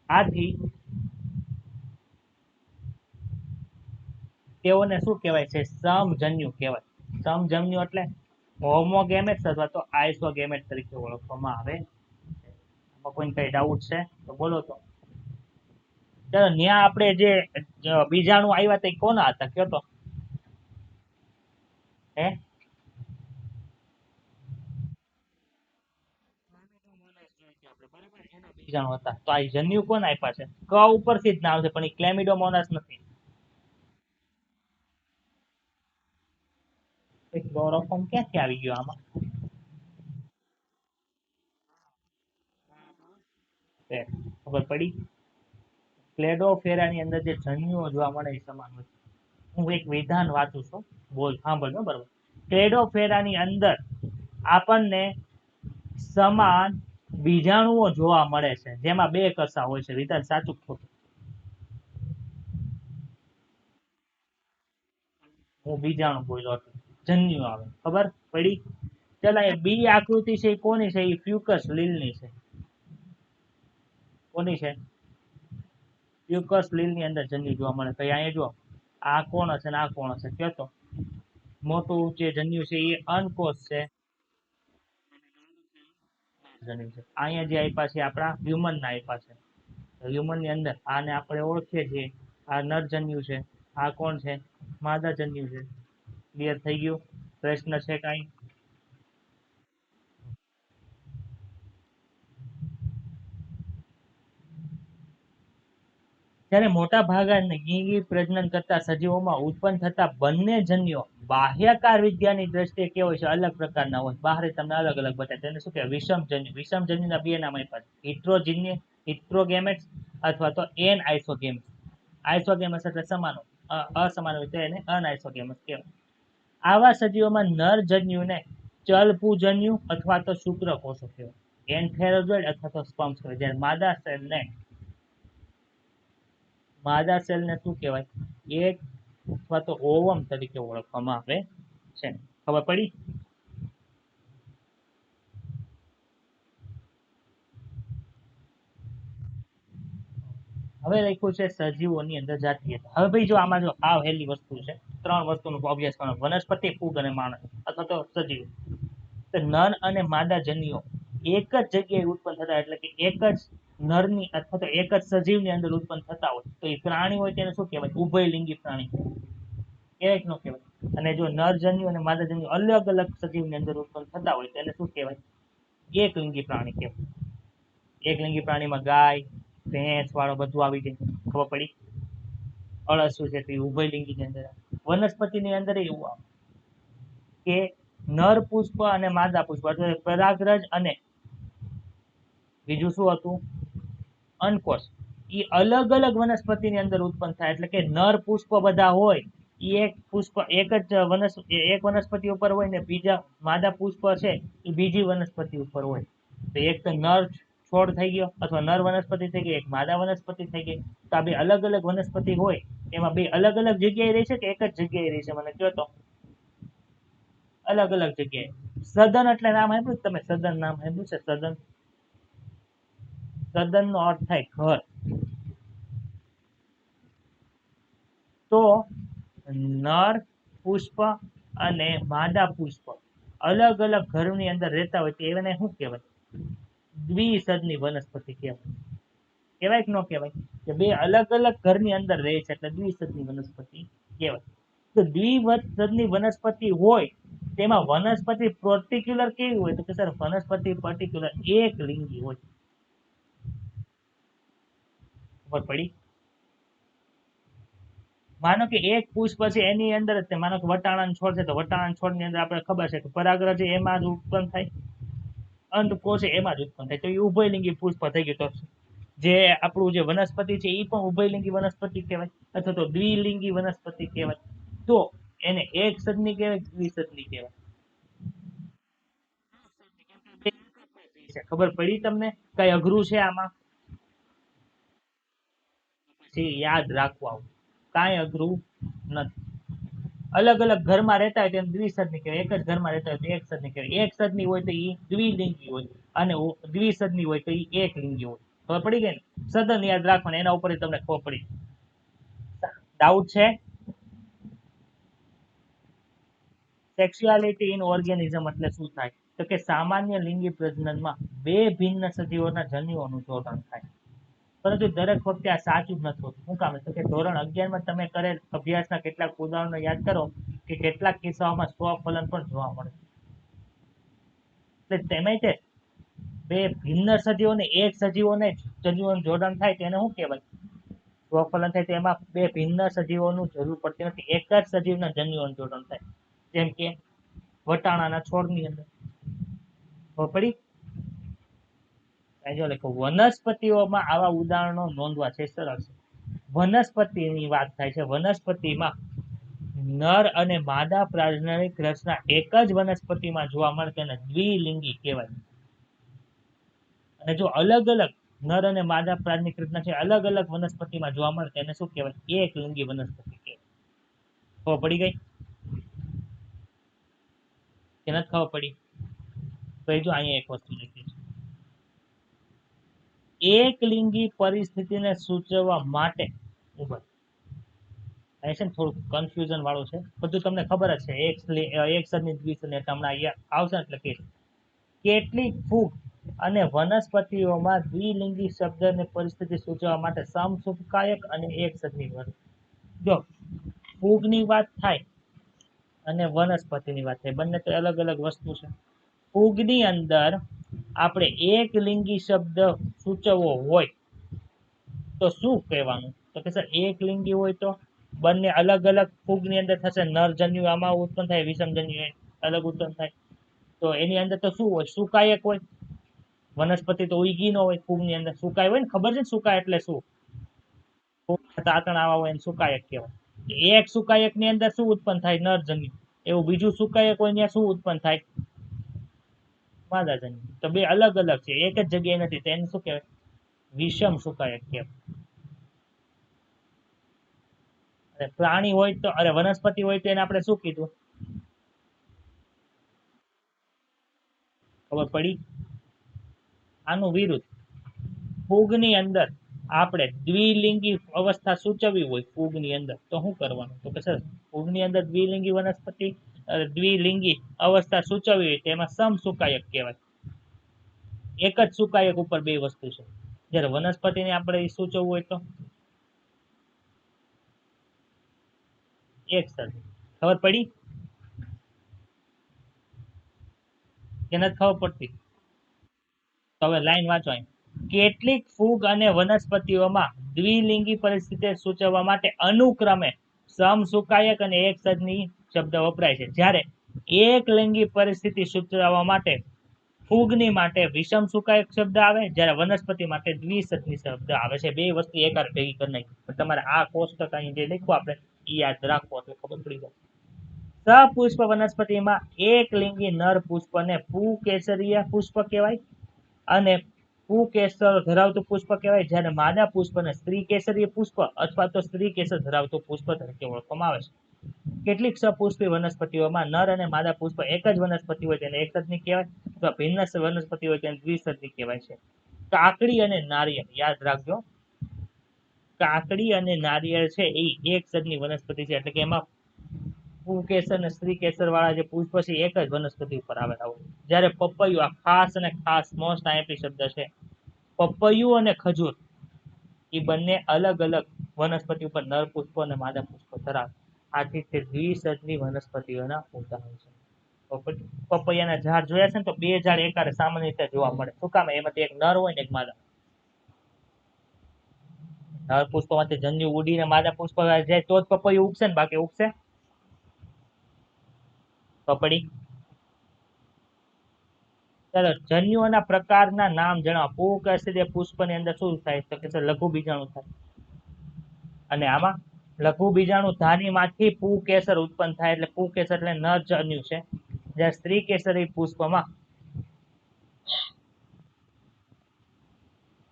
આથી તેઓને શું કહેવાય છે? સમજન્યુ કહેવાય. સમજન્યુ એટલે હોમોગેમેટ્સ અથવા તો આઇસોગેમેટ તરીકે ઓળખવામાં આવે છે. આમાં કોઈ કઈ ડાઉટ છે તો બોલો તો. ચાલો, ન્યા આપણે જે બીજાણુ આવ્યા તે કોના હતા કયો તો? હે? બીજાણુ હતા. તો આ જન્યુ કોણ આપ્યા છે? ક ઉપરથી જ નામ છે, પણ એ ક્લેમિડોમોનાસ નથી. ક્લોરોફોર્મ ક્યાંથી આવી ગયો આમાં? ખબર પડી? ક્લેડોફેરાની અંદર જે જન્યુઓ જોવા મળે એ સમાન હોય. હું એક વિધાન વાંચું છું, બોલ સાંભળજો બરોબર. ક્લેડોફેરાની અંદર આપણને સમાન બીજાણુઓ જોવા મળે છે, જેમાં 2 કસા હોય છે. વિધાન સાચું ખોટું? હું બીજાણુ બોલ્યો હતો, જન્યુ આવે. ખબર પડી? ચાલો, એ બી આકૃતિ છે એ કોની છે? એ ફ્યુકસ લીલની છે. કોની છે? ફ્યુકસ લીલની અંદર જન્યુ જોવા મળે. તો અહીંયા જો આ કોણ હશે ને આ કોણ હશે કયો તો? મોટું જે જન્યુ છે એ અંકોષ છે, જન્યુ છે. અહીંયા જે આપ્યા છે આપણા હ્યુમન ના આપ્યા છે. હ્યુમન ની અંદર આને આપણે ઓળખીએ છીએ, આ નરજન્યુ છે, આ કોણ છે? માદા જન્યુ છે. ક્લિયર થઈ ગયું? પ્રશ્ન છે કાંઈ? ત્યારે મોટા ભાગના લિંગી પ્રજનન કરતા સજીવોમાં ઉત્પન્ન થતા બંને જન્યુઓ બાહ્યકાર વિદ્યાની દ્રષ્ટિએ કેવા હોય છે? અલગ પ્રકારના હોય. બહાર તમને અલગ અલગ બતાવે. તેને શું કહેવાય? વિષમ જન્યુ. વિષમ જન્યુના 2 નામ આપ્યા છે: હિટ્રોગેમેટ્સ અથવા તો એન આઇસોગેમેટ્સ. આઇસોગેમેટ્સ એટલે સમાન હોય. અસમાન હોય તો એને અનાઇસોગેમસ કહેવાય. આવા સજીવોમાં નર જન્યુને ચલપુજન્યુ અથવા તો શુક્રકોષો કહેવાય, એન્થેરોઝોઇડ અથવા તો સ્પર્મ્સ કહેવાય. જ્યારે માદા સેલને શું કહેવાય? એક અથવા તો ઓવમ તરીકે ઓળખવામાં આવે છે. ખબર પડી? હવે લખ્યું છે સજીવોની અંદર જાતીયતા. હવે ભાઈ જો આમાં જો આ હેલી વસ્તુ છે, ત્રણ વસ્તુનો અભ્યાસ કરવાનો: વનસ્પતિ, ફૂગ અને માણસ અથવા તો સજીવ. તો નર અને માદા જન્યુઓ એક જ જગ્યાએ ઉત્પન્ન થતા, એટલે કે એક જ નરની અથવા તો એક જ સજીવની અંદર ઉત્પન્ન થતા હોય તો એ પ્રાણી હોય તેને શું કહેવાય? ઉભયલિંગી પ્રાણી કહેવાય. ન કહેવાય. અને જો નર જન્યુ અને માદા જન્યુ અલગ અલગ સજીવની અંદર ઉત્પન્ન થતા હોય તો એને શું કહેવાય? એકલિંગી પ્રાણી કહેવાય. એકલિંગી પ્રાણીમાં ગાય, ભેંસ વાળો બધું આવી જાય. ખબર પડી? અળસિયું છે તે ઉભયલિંગી ની અંદર. વનસ્પતિની અંદર એવું આવે કે નર પુષ્પ અને માદા પુષ્પ એટલે પરાગરજ અને બીજું શું હતું? અંડકોષ. એ અલગ અલગ વનસ્પતિની અંદર ઉત્પન્ન થાય. એટલે કે નર પુષ્પ બધા હોય એ એક પુષ્પ એક જ એક વનસ્પતિ ઉપર હોય ને બીજા માદા પુષ્પ છે એ બીજી વનસ્પતિ ઉપર હોય. તો એક તો નર છોડ થઈ ગયો અથવા નર વનસ્પતિ થઈ ગઈ, એક માદા વનસ્પતિ થઈ ગઈ. તો આ બે અલગ અલગ વનસ્પતિ હોય એમાં બે અલગ અલગ જગ્યાએ રહેશે કે એક જ જગ્યાએ રહેશે? મને કહો તો. અલગ અલગ જગ્યાએ. સદન એટલે નામ સાંભળ્યું તમે? સદન નામ સાંભળ્યું છે? સદન. સદન નો અર્થ થાય ઘર. તો નર પુષ્પ અને માદા પુષ્પ અલગ અલગ ઘરની અંદર રહેતા હોય તો એને શું કહેવાય? દ્વિસદની વનસ્પતિ કહેવાય. કહેવાય કે ન કહેવાય? કે બે અલગ અલગ ઘરની અંદર રહે છે એટલે દ્વિસદની વનસ્પતિ કહેવાય. તો દ્વિસદની વનસ્પતિ હોય તેમાં વનસ્પતિ પર્ટિક્યુલર કેવી હોય? તો કે સર વનસ્પતિ પર્ટિક્યુલર એક લિંગી હોય. ખબર પડી? માનો કે એક પુષ્પ છે એની અંદર જ માનો કે વટાણા છોડ છે તો વટાણા છોડ ની અંદર આપણે ખબર છે કે પરાગરજ એમાં જ ઉત્પન્ન થાય, અંડકોષ એમાં જ ઉત્પન્ન થાય. તો એ ઉભયલિંગી પુષ્પ થઈ ગયું. તો જે આપણું જે વનસ્પતિ છે એ પણ ઉભયલિંગી વનસ્પતિ કહેવાય અથવા તો દ્વિલિંગી વનસ્પતિ કહેવાય. તો એને એક સદની કહેવાય, દ્વિસદની કહેવાય. ખબર પડી તમને? કઈ અઘરું છે આમાં? પછી યાદ રાખવા આવું, કાંઈ અઘરું નથી. અલગ અલગ ઘરમાં રહેતા હોય તો દ્વિસદની કહેવાય, એક જ ઘરમાં રહેતા હોય તો એક સદની કહેવાય. એક સદની હોય તો એ દ્વિલિંગી હોય અને દ્વિસદની હોય તો એ એક લિંગી હોય. ખબર પડી ગઈ ને? સદન યાદ રાખવાનું, એના ઉપર તમને ખબર પડી. ડાઉટ છે? સેક્સ્યુઆલિટી ઇન ઓર્ગેનિઝમ એટલે શું થાય? તો કે સામાન્ય લિંગી પ્રજનનમાં બે ભિન્ન સજીવોના જન્યુઓનું જોડાણ થાય. પરંતુ દરેક વખતે આ સાચું જ નથી હોતું. શું કામ? તો કે ધોરણ 11 માં તમે કરેલ અભ્યાસના કેટલાક ઉદાહરણો યાદ કરો કે કેટલાક કિસ્સાઓમાં સ્વફલન પણ જોવા મળે. એટલે તેમાં તે બે ભિન્ન સજીવોને એક સજીવોને જન્યુઓનું જોડાણ થાય તેને શું કહેવાય? સ્વફલન થાય. તેમાં બે ભિન્ન સજીવોનું જરૂર પડતી નથી, એક જ સજીવના જન્યુઓનું જોડાણ થાય. જેમ કે વટાણાના છોડની અંદર. ખબર પડી? જો લખો વનસ્પતિઓમાં આવા ઉદાહરણો નોંધવા છે. સરસ. વનસ્પતિની વાત થાય છે. વનસ્પતિમાં નર અને માદા પ્રાજનનિક રચના એક જ વનસ્પતિમાં જોવા મળે તેને દ્વિલિંગી કહેવાય. અને જો અલગ અલગ નર અને માદા પ્રાજનનિક રચના છે અલગ અલગ વનસ્પતિમાં જોવા મળે તેને શું કહેવાય? એક લિંગી વનસ્પતિ કહેવાય. ખબર પડી ગઈ કે નથી ખબર પડી? તો જો અહીંયા એક વસ્તુ લખી છે, એક લિંગી પરિસ્થિતિને સૂચવવા માટે છે ને થોડું કન્ફ્યુઝન વાળું છે, બધું તમને ખબર જ છે. એક સદની દ્વિસદની હમણાં અહીંયા આવશે એટલે કે કેટલીક ફૂગ અને વનસ્પતિઓમાં દ્વિલિંગી શબ્દની પરિસ્થિતિ સૂચવવા માટે સમસૂચકાયક અને એક સદની વર્ગ. જો ફૂગની વાત થાય અને વનસ્પતિની વાત થાય, બંને તો અલગ અલગ વસ્તુ છે. ફૂગની અંદર આપણે એક લિંગી શબ્દ સૂચવવો હોય તો શું કહેવાનું? તો કે સર એક લિંગી હોય તો બંને અલગ અલગ ફૂગની અંદર થશે. નરજન્યુ આમાં ઉત્પન્ન થાય, વિષમજન્યુ અલગ ઉત્પન્ન થાય. તો એની અંદર તો શું હોય? સુકાયક હોય. વનસ્પતિ તો ઉગી ન હોય. ફૂગની અંદર સુકાય હોય ને, ખબર છે ને સુકાય એટલે શું? તાતણ આવા હોય એને સુકાયક કહેવાય. એક સુકાયક ની અંદર શું ઉત્પન્ન થાય? નરજન્યુ. એવું બીજું સુકાયક હોય ત્યાં શું ઉત્પન્ન થાય? માદાજન્યુ. તો બે અલગ અલગ છે, એક જ જગ્યાએ નથી, તો એને શું કહેવાય? વિષમ સુકાયક કહેવાય. અને પ્રાણી હોય તો, અરે વનસ્પતિ હોય તો એને આપણે શું કીધું? ખબર પડી? આનું વિરુદ્ધ. ફૂગની અંદર આપણે દ્વિલિંગી અવસ્થા સૂચવવી હોય ફૂગની અંદર તો શું કરવાનું? તો કે સર ફૂગની અંદર દ્વિલિંગી વનસ્પતિ દ્વિલિંગી અવસ્થા સૂચવવી હોય તેમાં સમસુકાયક કહેવાય. એક જ સુકાયક ઉપર બે વસ્તુ છે. જ્યારે વનસ્પતિને આપણે સૂચવવું હોય તો એક સાથે. ખબર પડી કે નથી ખબર પડતી? તો હવે લાઈન વાંચો. કેટલીક ફૂગ અને વનસ્પતિઓમાં દ્વિલિંગી પરિસ્થિતિ સૂચવવા માટે અનુક્રમે સમસુકાયક અને એક સદની શબ્દ વપરાય છે. જ્યારે એક લિંગી પરિસ્થિતિ સૂચવવા માટે ફૂગની માટે વિષમ સુકાયક શબ્દ આવે, જ્યારે વનસ્પતિ માટે દ્વિસદની શબ્દ આવે છે. બે વસ્તુ એકારે ભેગી કરી નાખી. તમારે આ કોષ્ટક અહીં જે લખ્યું આપણે એ યાદ રાખવો એટલે ખબર પડી જાય. સપુષ્પ વનસ્પતિમાં એક લિંગી નર પુષ્પને પુકેસરીય પુષ્પ કહેવાય અને પુકેસર ધરાવતું પુષ્પ કહેવાય, જ્યારે માદા પુષ્પને સ્ત્રી કેસરીય પુષ્પ અથવા તો સ્ત્રી કેસર ધરાવતું પુષ્પ તરીકે ઓળખવામાં આવે છે. કેટલીક સપુષ્પી વનસ્પતિઓમાં નર અને માદા પુષ્પ એક જ વનસ્પતિ હોય તેને એકસદની કહેવાય, અથવા ભિન્ન વનસ્પતિ હોય તેને દ્વિસદની કહેવાય છે. કાકડી અને નારિયેળ યાદ રાખજો. કાકડી અને નારિયેળ છે એ એક સદની વનસ્પતિ છે, એટલે કે એમાં પુકેસર અને સ્ત્રી કેસર વાળા જે પુષ્પ છે એક જ વનસ્પતિ ઉપર આવેલા હોય. જ્યારે પપૈયું, આ ખાસ અને ખાસ મોસ્ટ આઈએમપી શબ્દ છે, પપૈયું અને ખજૂર એ બંને અલગ અલગ વનસ્પતિ ઉપર નર પુષ્પો અને માદા પુષ્પો ધરાવે. આથી તે દ્વિસદની વનસ્પતિઓના ઉદાહરણ છે. પપૈયાના ઝાડ જોયા છે ને, તો બે ઝાડ એકારે સામાન્ય રીતે જોવા મળે. શું કામ? એમાંથી એક નર હોય ને એક માદા. નર પુષ્પમાંથી જન્યુ ઉડીને માદા પુષ્પ જાય તો જ પપૈયું ઉગશે ને, બાકી ઉગશે? પપડી. ચાલો, જન્યુઓના પ્રકારના નામ જણાવો. પુકેસરીય પુષ્પની અંદર શું થાય? તો કે લઘુ બીજાણુ થાય. અને આમાં લઘુ બીજાણુ ધાનીમાંથી પુકેસર ઉત્પન્ન થાય, એટલે પુકેસર એટલે નર જન્યુ છે. જ્યારે સ્ત્રી કેસરી પુષ્પમાં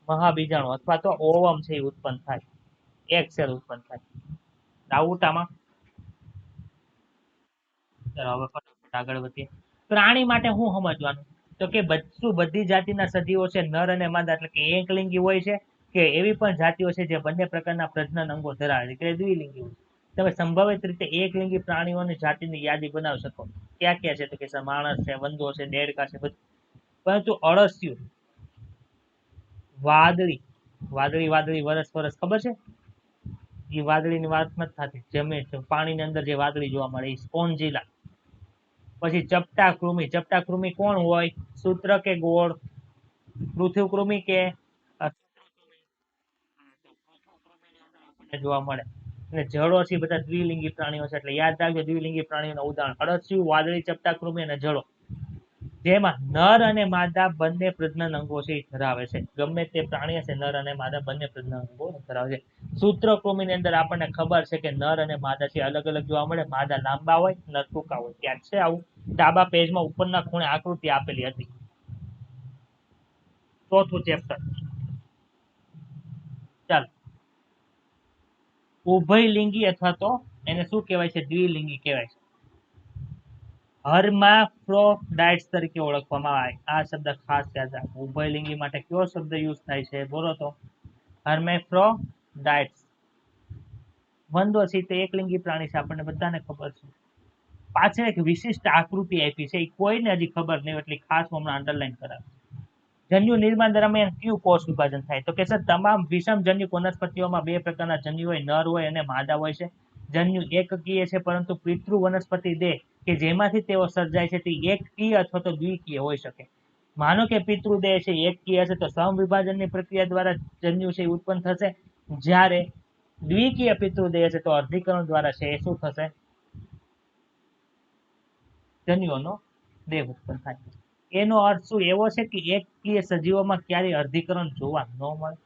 મહાબીજાણુ અથવા તો ઓવમ છે એ ઉત્પન્ન થાય, એક સેલ ઉત્પન્ન થાય. ડાઉટ આમાં? ચાલો હવે ફટાફટ આગળ વધીએ. પ્રાણી માટે શું સમજવાનું? તો કે બધી જાતિના સજીવો છે નર અને માદા, એટલે કે એકલિંગી હોય છે, કે એવી પણ જાતિઓ છે જે બંને પ્રકારના પ્રજનન અંગો ધરાવે છે, કે દ્વિલિંગી હોય. તમે સંભવિત રીતે એકલિંગી પ્રાણીઓની જાતિની યાદી બનાવી શકો. ક્યાં ક્યાં છે? તો કે માણસ છે, વંદો છે, દેડકા છે, બધું. પરંતુ અળસિયું, વાદળી, વાદળી વાદળી વરસ વરસ ખબર છે? એ વાદળીની વાત નથી થતી. જમીન પાણીની અંદર જે વાદળી જોવા મળે એ સ્પોન્જીલા. પછી ચપટા કૃમિ. ચપટા કૃમિ કોણ હોય? સૂત્ર કે ગોળ? પૃથ્વી કે જોવા મળે. અને જળો છે બધા દ્વિલિંગી પ્રાણીઓ છે, એટલે યાદ રાખજો દ્વિલિંગી પ્રાણીઓના ઉદાહરણ અળસિયું, વાદળી, ચપટા કૃમિ અને જળો. જેમાં નર અને માદા બંને પ્રજનન અંગો છે એ ધરાવે છે. ગમે તે પ્રાણી હશે નર અને માદા બંને પ્રજનન અંગો ધરાવે છે. સૂત્રકૃમિની અંદર આપણને ખબર છે કે નર અને માદા છે અલગ અલગ જોવા મળે. માદા લાંબા હોય, નર ટૂંકા હોય. યાદ છે આવું? ડાબા પેજમાં ઉપરના ખૂણે આકૃતિ આપેલી હતી. ચોથું ચેપ્ટર. ચાલો, ઉભયલિંગી અથવા તો એને શું કહેવાય છે? દ્વિલિંગી કહેવાય છે. હર્માફ્રોડાઇટ્સ તરીકે ઓળખવામાં આવે. આ શબ્દ ખાસ યાદ રાખો. ઉભયલિંગી માટે કયો શબ્દ યુઝ થાય છે? બોલો તો. હર્મેફ્રોડાઇટ્સ. વંદો છે તે એકલિંગી પ્રાણી છે, આપણને બધાને ખબર છે. પાછળ એક વિશિષ્ટ આકૃતિ આપી છે, એ કોઈને હજી ખબર નહીં, એટલે ખાસ હમણાં અંડરલાઈન કરાવે. જન્યુ નિર્માણ દરમિયાન કયું કોષ વિભાજન થાય? તો કે સર તમામ વિષમજન્યુ વનસ્પતિઓમાં બે પ્રકારના જન્યુ હોય, નર હોય અને માદા હોય છે. જન્યુ એકકીય છે, પરંતુ પિતૃ વનસ્પતિ દેહ કે જેમાંથી તેઓ સર્જાય છે તે એકકીય અથવા તો દ્વિકીય હોઈ શકે. માનો કે પિતૃદેહ છે એકકીય હશે તો સમવિભાજનની પ્રક્રિયા દ્વારા જન્યુ છે ઉત્પન્ન થશે. જ્યારે દ્વિકીય પિતૃદેહ છે તો અર્ધીકરણ દ્વારા છે એ શું થશે? જન્યુઓનો દેહ ઉત્પન્ન થાય. એનો અર્થ શું એવો છે કે એકકીય સજીવોમાં ક્યારેય અર્ધીકરણ જોવા ન મળે?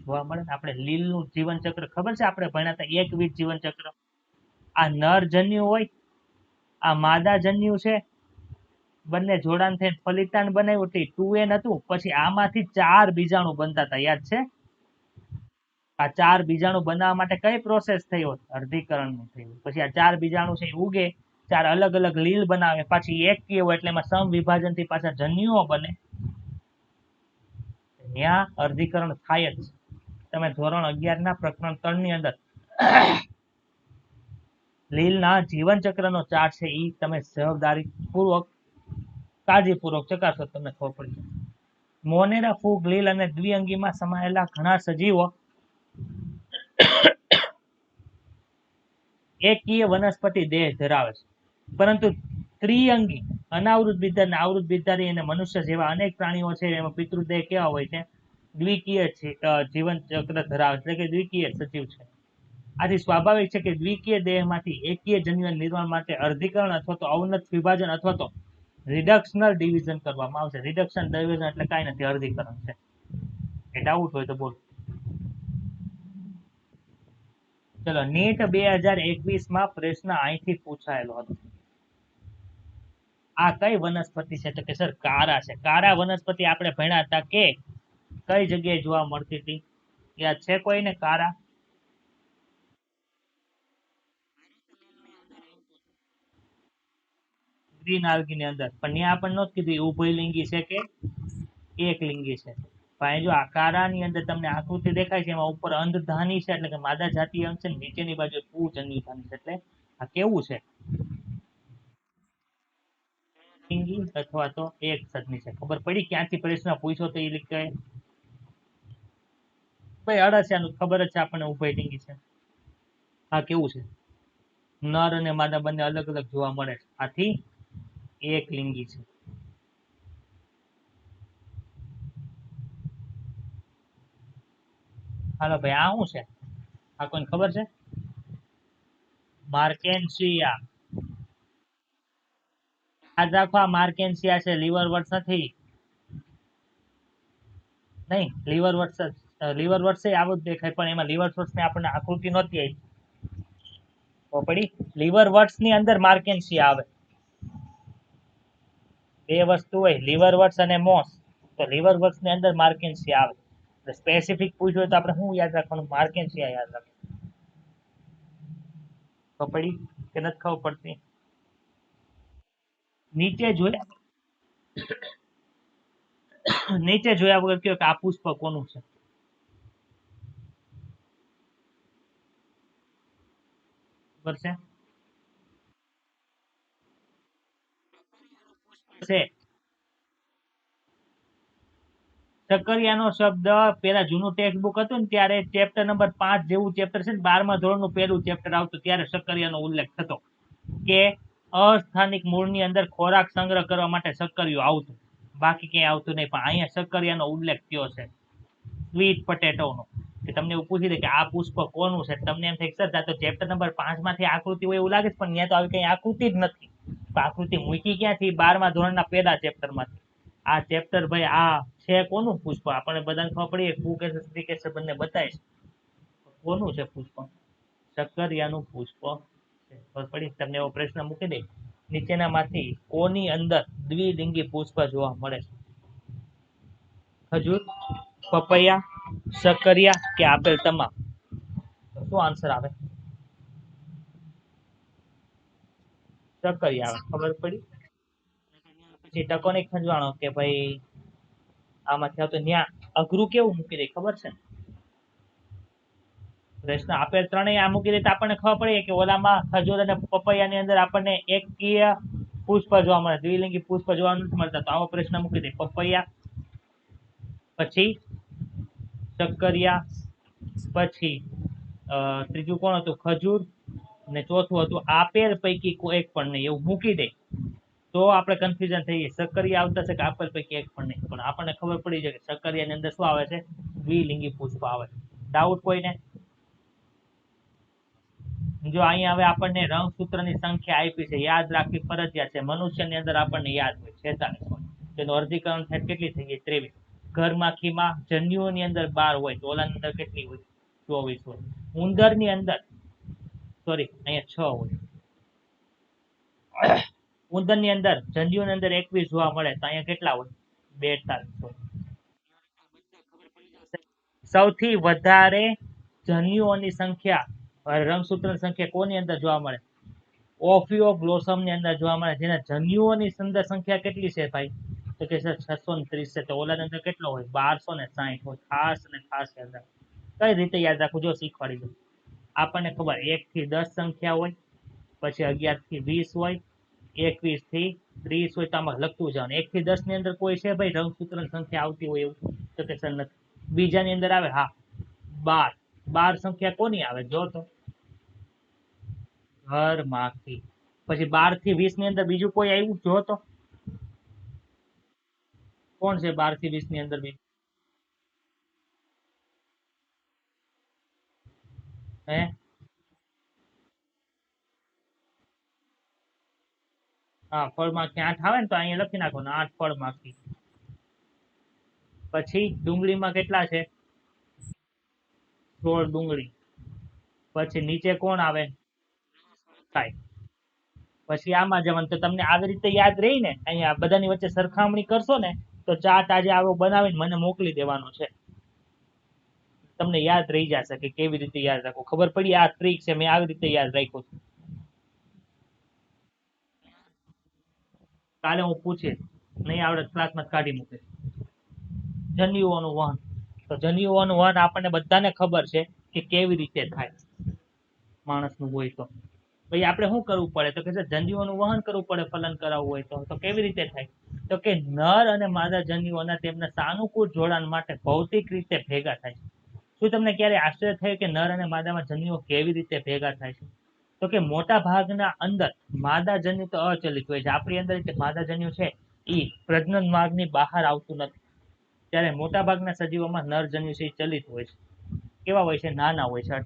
જોવા મળે. આપણે લીલનું જીવન ચક્ર ખબર છે? આપણે ભણ્યા હતા એકવિધ જીવન ચક્ર. આ નર જન્યુ હોય, આ માદા જન્યુ છે, બંને જોડાણ થઈને ફલિતાંડ બનાવ્યું તે 2n હતું. પછી આમાંથી 4 બીજાણુ બનતા હતા, યાદ છે? આ 4 બીજાણુ બનાવવા માટે કઈ પ્રોસેસ થઈ હોત? અર્ધીકરણની થઈ. પછી આ 4 બીજાણુ છે એ ઉગે, 4 અલગ અલગ લીલ બનાવે, પાછી એક હોય એટલે એમાં સમવિભાજન થી પાછા જન્યુઓ બને, ત્યાં અર્ધીકરણ થાય જ. તમે ધોરણ 11 ના પ્રકરણ 3 ની અંદર લીલના જીવન ચક્રનો ચાર્ટ છે એ તમે જવાબદારી પૂર્વક કાળજીપૂર્વક ચકાસો, તમને ખબર પડી જાય. મોનેરા ફૂગ લીલ અને દ્વિઅંગીમાં સમાયેલા ઘણા સજીવો એકકીય વનસ્પતિ દેહ ધરાવે છે, પરંતુ ત્રિઅંગી અનાવૃત બીજધારી અને આવૃત બીજધારી અને મનુષ્ય જેવા અનેક પ્રાણીઓ છે એમાં પિતૃદેહ કેવા હોય છે? દ્વિકીય જીવન ચક્ર ધરાવે છે, એટલે કે દ્વિકીય સજીવ છે. આથી સ્વાભાવિક છે કે દ્વિકીય દેહમાંથી એકકીય જન્યુ નિર્માણ માટે અર્ધીકરણ અથવા તો અવનત વિભાજન અથવા તો રિડક્શનલ ડિવિઝન કરવામાં આવશે. રિડક્શન ડિવિઝન એટલે કાંઈ નથી, અર્ધીકરણ છે. એ ડાઉટ હોય તો બોલ. ચલો, નીટ 2021 માં પ્રશ્ન અહીંથી પૂછાયેલો હતો. આ કઈ વનસ્પતિ છે? તો કે સર કારા છે. કારા વનસ્પતિ આપણે ભણ્યા હતા કે કઈ જગ્યાએ જોવા મળતી હતી? યાદ છે કોઈને? કારા ગ્રીન આલ્ગી ની અંદર, પણ ત્યાં આપણને નહોતું કીધું ઉભયલિંગી છે કે એક લિંગી છે. ભાઈ જો આ કારાની અંદર તમને આકૃતિ દેખાય છે, એમાં ઉપર અંધધાની છે એટલે કે માદા જાતીય અંશ છે, નીચેની બાજુ પૂજન્યુધાની છે, એટલે આ કેવું છે? લિંગી અથવા તો એક સદની છે. ખબર પડી ક્યાંથી પ્રશ્ન પૂછ્યો તો એ લીધે ભાઈ અળસિયાનું ખબર જ છે આપણને, ઉભયલિંગી છે. આ કેવું છે? નર અને માદા બંને અલગ અલગ જોવા મળે છે, આથી એક લિંગી છે. હાલો ભાઈ, આ શું છે? આ કોઈને ખબર છે? માર્કેન્સિયા. યાદ રાખવા, માર્કેન્સિયા છે, લીવર વર્ટ્સ નથી. નહીં, લીવર વર્ટ્સ, લીવર વર્ટ્સ આવું જ દેખાય, પણ એમાં લીવર વર્ટ્સ ને આપણને આકૃતિ નહોતી આવી. તો પડી લીવર વર્ટ્સ ની અંદર માર્કેન્સિયા આવે. બે વસ્તુ હોય, લીવર વર્ટ્સ અને મોસ. તો લીવર વર્ટ્સ ની અંદર માર્કેન્સિયા આવે. સ્પેસિફિક પૂછ્યું તો આપણે શું યાદ રાખવાનું? માર્કેન્સિયા યાદ રાખવાનું. તો પડી કે નથી ખબર પડતી? નીચે જોયા, નીચે જોયા વગર કયો કે આ પુષ્પ કોનું છે? ખબર છે? છે સક્કરિયાનો શબ્દ પેલા જૂનું ટેક્સ્ટ બુક હતું ને ત્યારે ચેપ્ટર નંબર 5 જેવું ચેપ્ટર છે ને, 12મા ધોરણનું પહેલું ચેપ્ટર આવતું, ત્યારે સક્કરિયાનો ઉલ્લેખ થતો કે અસ્થાનિક મૂળની અંદર ખોરાક સંગ્રહ કરવા માટે સક્કરિયું આવતું, બાકી ક્યાંય આવતું નહીં. પણ અહીંયા સક્કરિયાનો ઉલ્લેખ થયો છે, સ્વીટ પોટેટોનો. કે તમને એવું પૂછી દે કે આ પુષ્પ કોનું છે, તમને એમ થાય સર આ તો ચેપ્ટર નંબર 5 માંથી આકૃતિ હોય એવું લાગે છે, પણ ત્યાં તો આવી કઈ આકૃતિ જ નથી. આકૃતિ મૂકી ક્યાંથી? 12મા ધોરણના પહેલા ચેપ્ટરમાંથી. આ ચેપ્ટર ભાઈ આ છે કોનું પુષ્પ? આપણને બધાને ખબર પડી, ફૂકેસર સ્ત્રીકેસર બંને બતાય છે. કોનું છે પુષ્પ? સક્કરિયાનું પુષ્પ છે. ખબર પડી? તમને એવો પ્રશ્ન મૂકી દે, નીચેનામાંથી કોની અંદર દ્વિલિંગી પુષ્પ જોવા મળે છે? ખજૂર, પપૈયા, સક્કરિયા કે આપેલ તમામ? શું આન્સર આવે? સક્કરિયા આવે. ખબર પડી? પછી ટકો નહીં ખંજવાણો કે ભાઈ આમાંથી આવતું, ત્યાં અઘરું કેવું મૂકી દે ખબર છે? પ્રશ્ન આપેલ ત્રણેય આ મૂકી દે તો આપણને ખબર પડી કે ઓલામાં ખજૂર અને પપૈયાની અંદર આપણને એકકીય પુષ્પ જોવા મળે, દ્વિલિંગી પુષ્પ જોવા નથી મળતા. તો આવો પ્રશ્ન મૂકી દે, પપૈયા, પછી સક્કરિયા, પછી ત્રીજું કોણ હતું? ખજૂર, અને ચોથું હતું આપેલ પૈકી કોઈ એક પણ નહીં, એવું મૂકી દે તો આપણે કન્ફ્યુઝન થઈ જાય. સક્કરિયા આવતા છે કે આપેલ પૈકી એક પણ નહીં, પણ આપણને ખબર પડી જાય કે સક્કરિયાની અંદર શું આવે છે? દ્વિલિંગી પુષ્પ આવે. ડાઉટ કોઈને? જો અહીંયા હવે આપણને રંગસૂત્રની સંખ્યા આપી છે, યાદ રાખવી ફરજિયાત છે. મનુષ્યની અંદર આપણને યાદ હોય 46 હોય, તેનું અર્ધીકરણ થાય કેટલી થઈ ગઈ? 23. ઘરમાખીમાં જન્યુઓની અંદર 12 હોય, તો ઓલાની અંદર કેટલી હોય? 24 હોય. ઉંદરની અંદર સોરી, અહીંયા 6 હોય. ઉંદરની અંદર, જંજીઓની અંદર 21 જોવા મળે, તો અહીંયા કેટલા હોય? 42 હોય. સૌથી વધારે જન્યુઓની સંખ્યા, રંગસૂત્રની સંખ્યા કોની અંદર જોવા મળે? ઓફિયોગ્લોસમની અંદર જોવા મળે, જેના જન્યુઓની અંદર સંખ્યા કેટલી છે ભાઈ? તો કે સર 630 છે. તો ઓલાની અંદર કેટલો હોય? 1260 હોય. ખાસ અને ખાસ યાદ રાખો. કઈ રીતે યાદ રાખવું, જો શીખવાડી દઉં. આપણને ખબર 1 થી 10 સંખ્યા હોય, પછી 11 થી 20 હોય, 21 થી 30 હોય. તો આમાં લખતું જવાનું. 1 થી 10 ની અંદર કોઈ છે ભાઈ રંગસૂત્રની સંખ્યા આવતી હોય એવું? તો કે સર નથી. બીજાની અંદર આવે, હા, 12. 12 સંખ્યા કોની આવે જો તો? ઘરમાંથી. પછી 12 થી 20 ની અંદર બીજું કોઈ આવ્યું જો તો? કોણ છે 12 થી 20 ની અંદર બીજું? હે? હા, ફળમાંથી 8 આવે ને, તો અહીંયા લખી નાખો ને 8 ફળમાંથી. પછી ડુંગળીમાં કેટલા છે? 16 ડુંગળી. પછી નીચે કોણ આવે? થાય. પછી આમાં જવાનું, તો તમને આવી રીતે યાદ રહી ને, અહીંયા બધાની વચ્ચે સરખામણી કરશો ને, તો ચાર્ટ આજે આવો બનાવીને મને મોકલી દેવાનો છે. તમને યાદ રહી જશે કે કેવી રીતે યાદ રાખવું. ખબર પડી આ ટ્રીક છે, મેં આવી રીતે યાદ રાખ્યું છે. કાલે હું પૂછીશ, નહીં આવડે ક્લાસમાં કાઢી મૂકીશ. જન્યુઓનું વહન. તો જન્યુઓનું વહન આપણને બધાને ખબર છે કે કેવી રીતે થાય માણસનું હોય તો. પછી આપણે શું કરવું પડે? તો કે જન્યુઓનું વહન કરવું પડે ફલન કરાવવું હોય તો કેવી રીતે થાય? તો કે નર અને માદા જન્યુઓના તેમના સાનુકૂળ જોડાણ માટે ભૌતિક રીતે ભેગા થાય છે. શું તમને ક્યારે આશ્ચર્ય થયું કે નર અને માદામાં જન્યુઓ કેવી રીતે ભેગા થાય છે? તો કે મોટા ભાગના અંદર માદા જન્યુ તો અચલિત હોય છે. આપણી અંદર જે માદા જન્યુ છે એ પ્રજનન માર્ગની બહાર આવતું નથી. ત્યારે મોટા ભાગના સજીવોમાં નર જન્યુ છે એ ચલિત હોય છે. કેવા હોય છે? નાના હોય છે.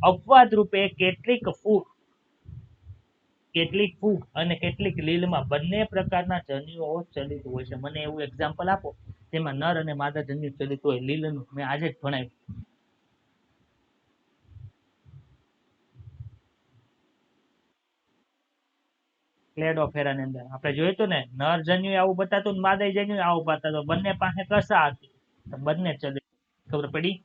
અપવાદ રૂપે કેટલીક ફૂગ અને કેટલીક લીલમાં બંને પ્રકારના જન્યુઓ ચલિત હોય છે. મને એવું એક્ઝામ્પલ આપો જેમાં નર અને માદા જન્યુ ચલિત હોય. લીલનું મેં આજે જ ભણાવ્યું. ક્લેડોફેરાની અંદર આપણે જોયું હતું ને, નર જન્યુ આવું બતાતું ને માદા જન્યુ આવું બતાતું. બંને પાસે કસા હતી, તો બંને ચલિત. ખબર પડી?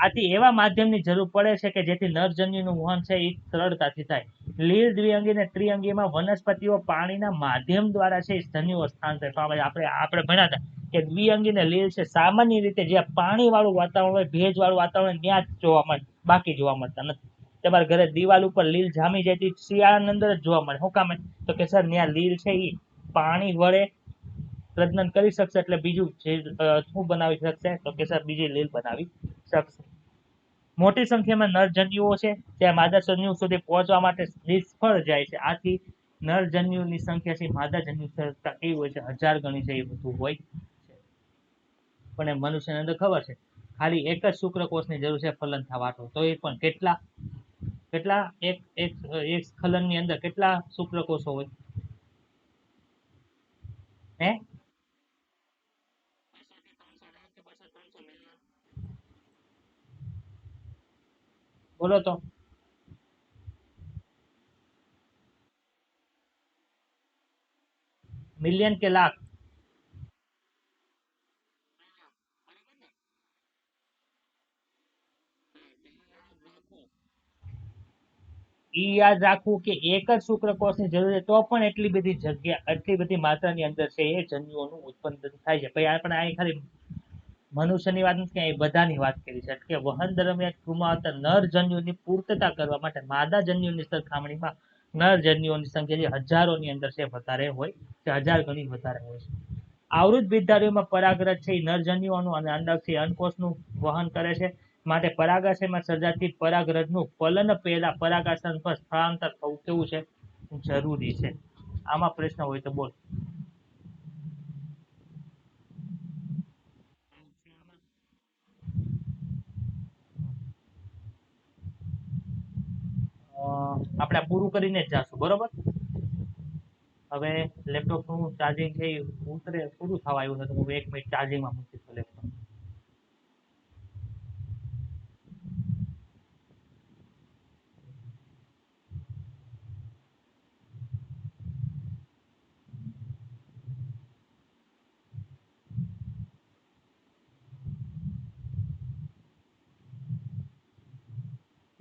આથી એવા માધ્યમની જરૂર પડે છે કે જેથી નરજન્યુનું વહન છે એ સરળતાથી થાય. લીલ, દ્વિઅંગી અને ત્રિઅંગીમાં વનસ્પતિઓ પાણીના માધ્યમ દ્વારા છે જન્યુઓ સ્થાનાંતર પામે. આપણે ભણ્યા હતા કે દ્વિઅંગી ને લીલ છે સામાન્ય રીતે જ્યાં પાણી વાળું વાતાવરણ હોય, ભેજ વાળું વાતાવરણ, ત્યાં જ જોવા મળે, બાકી જોવા મળતા નથી. તમારા ઘરે દિવાલ ઉપર લીલ જામી જાય તો શિયાળાની અંદર જ જોવા મળે. શું કામ? તો કે સર ત્યાં લીલ છે એ પાણી વડે પ્રજનન કરી શકશે, એટલે બીજું શું બનાવી શકશે? તો કે સર બીજી લીલ બનાવી શકશે. મોટી સંખ્યામાં નરજન્યુઓ છે ત્યાં માદા જન્યુ સુધી પહોંચવા માટે નિષ્ફળ જાય છે. આથી નરજન્યુની સંખ્યા છે માદા જન્યુ કરતા કેવી હોય છે? 1000 ગણી છે એ બધું હોય છે. પણ એ મનુષ્યની અંદર ખબર છે ખાલી એક જ શુક્રકોષની જરૂર છે ફલન થવા. તો એ પણ કેટલા કેટલા એક એક એક સ્ખલનની અંદર કેટલા શુક્રકોષો હોય? હે? બોલો તો. મિલિયન કે લાખ? ઈ યાદ રાખવું કે એક જ શુક્રકોષની જરૂર છે તો પણ એટલી બધી જગ્યા, આટલી બધી માત્રાની અંદર છે એ જન્યુઓનું ઉત્પન્ન થાય છે. પછી આપણે અહીં ખાલી મનુષ્યની વાત નથી, અહીં બધાની વાત કરી છે કે વહન દરમિયાન ગુમાવતા નર જન્યુની પૂર્તતા કરવા માટે માદા જન્યુની સરખામણીમાં નર જન્યુઓની સંખ્યા જે હજારોની અંદર છે વધારે હોય છે, 1000 ગણી વધારે હોય છે. આવૃત બીજધારીઓમાં પરાગરજ છે એ નરજન્યુઓનું અને અંડાક્ષી અંડકોષનું વહન કરે છે. માટે પરાગાશયમાં સર્જાતી પરાગરજનું ફલન પહેલા પરાગાશય પર સ્થળાંતર થવું કેવું છે? જરૂરી છે. આમાં પ્રશ્ન હોય તો બોલ. આપણે પૂરું કરીને જ જાશું, બરોબર? હવે લેપટોપનું ચાર્જિંગ છે એ ઉતરે, પૂરું થવા આવ્યું છે, તો હું 1 મિનિટ ચાર્જિંગમાં મૂકીશ લેપટોપ.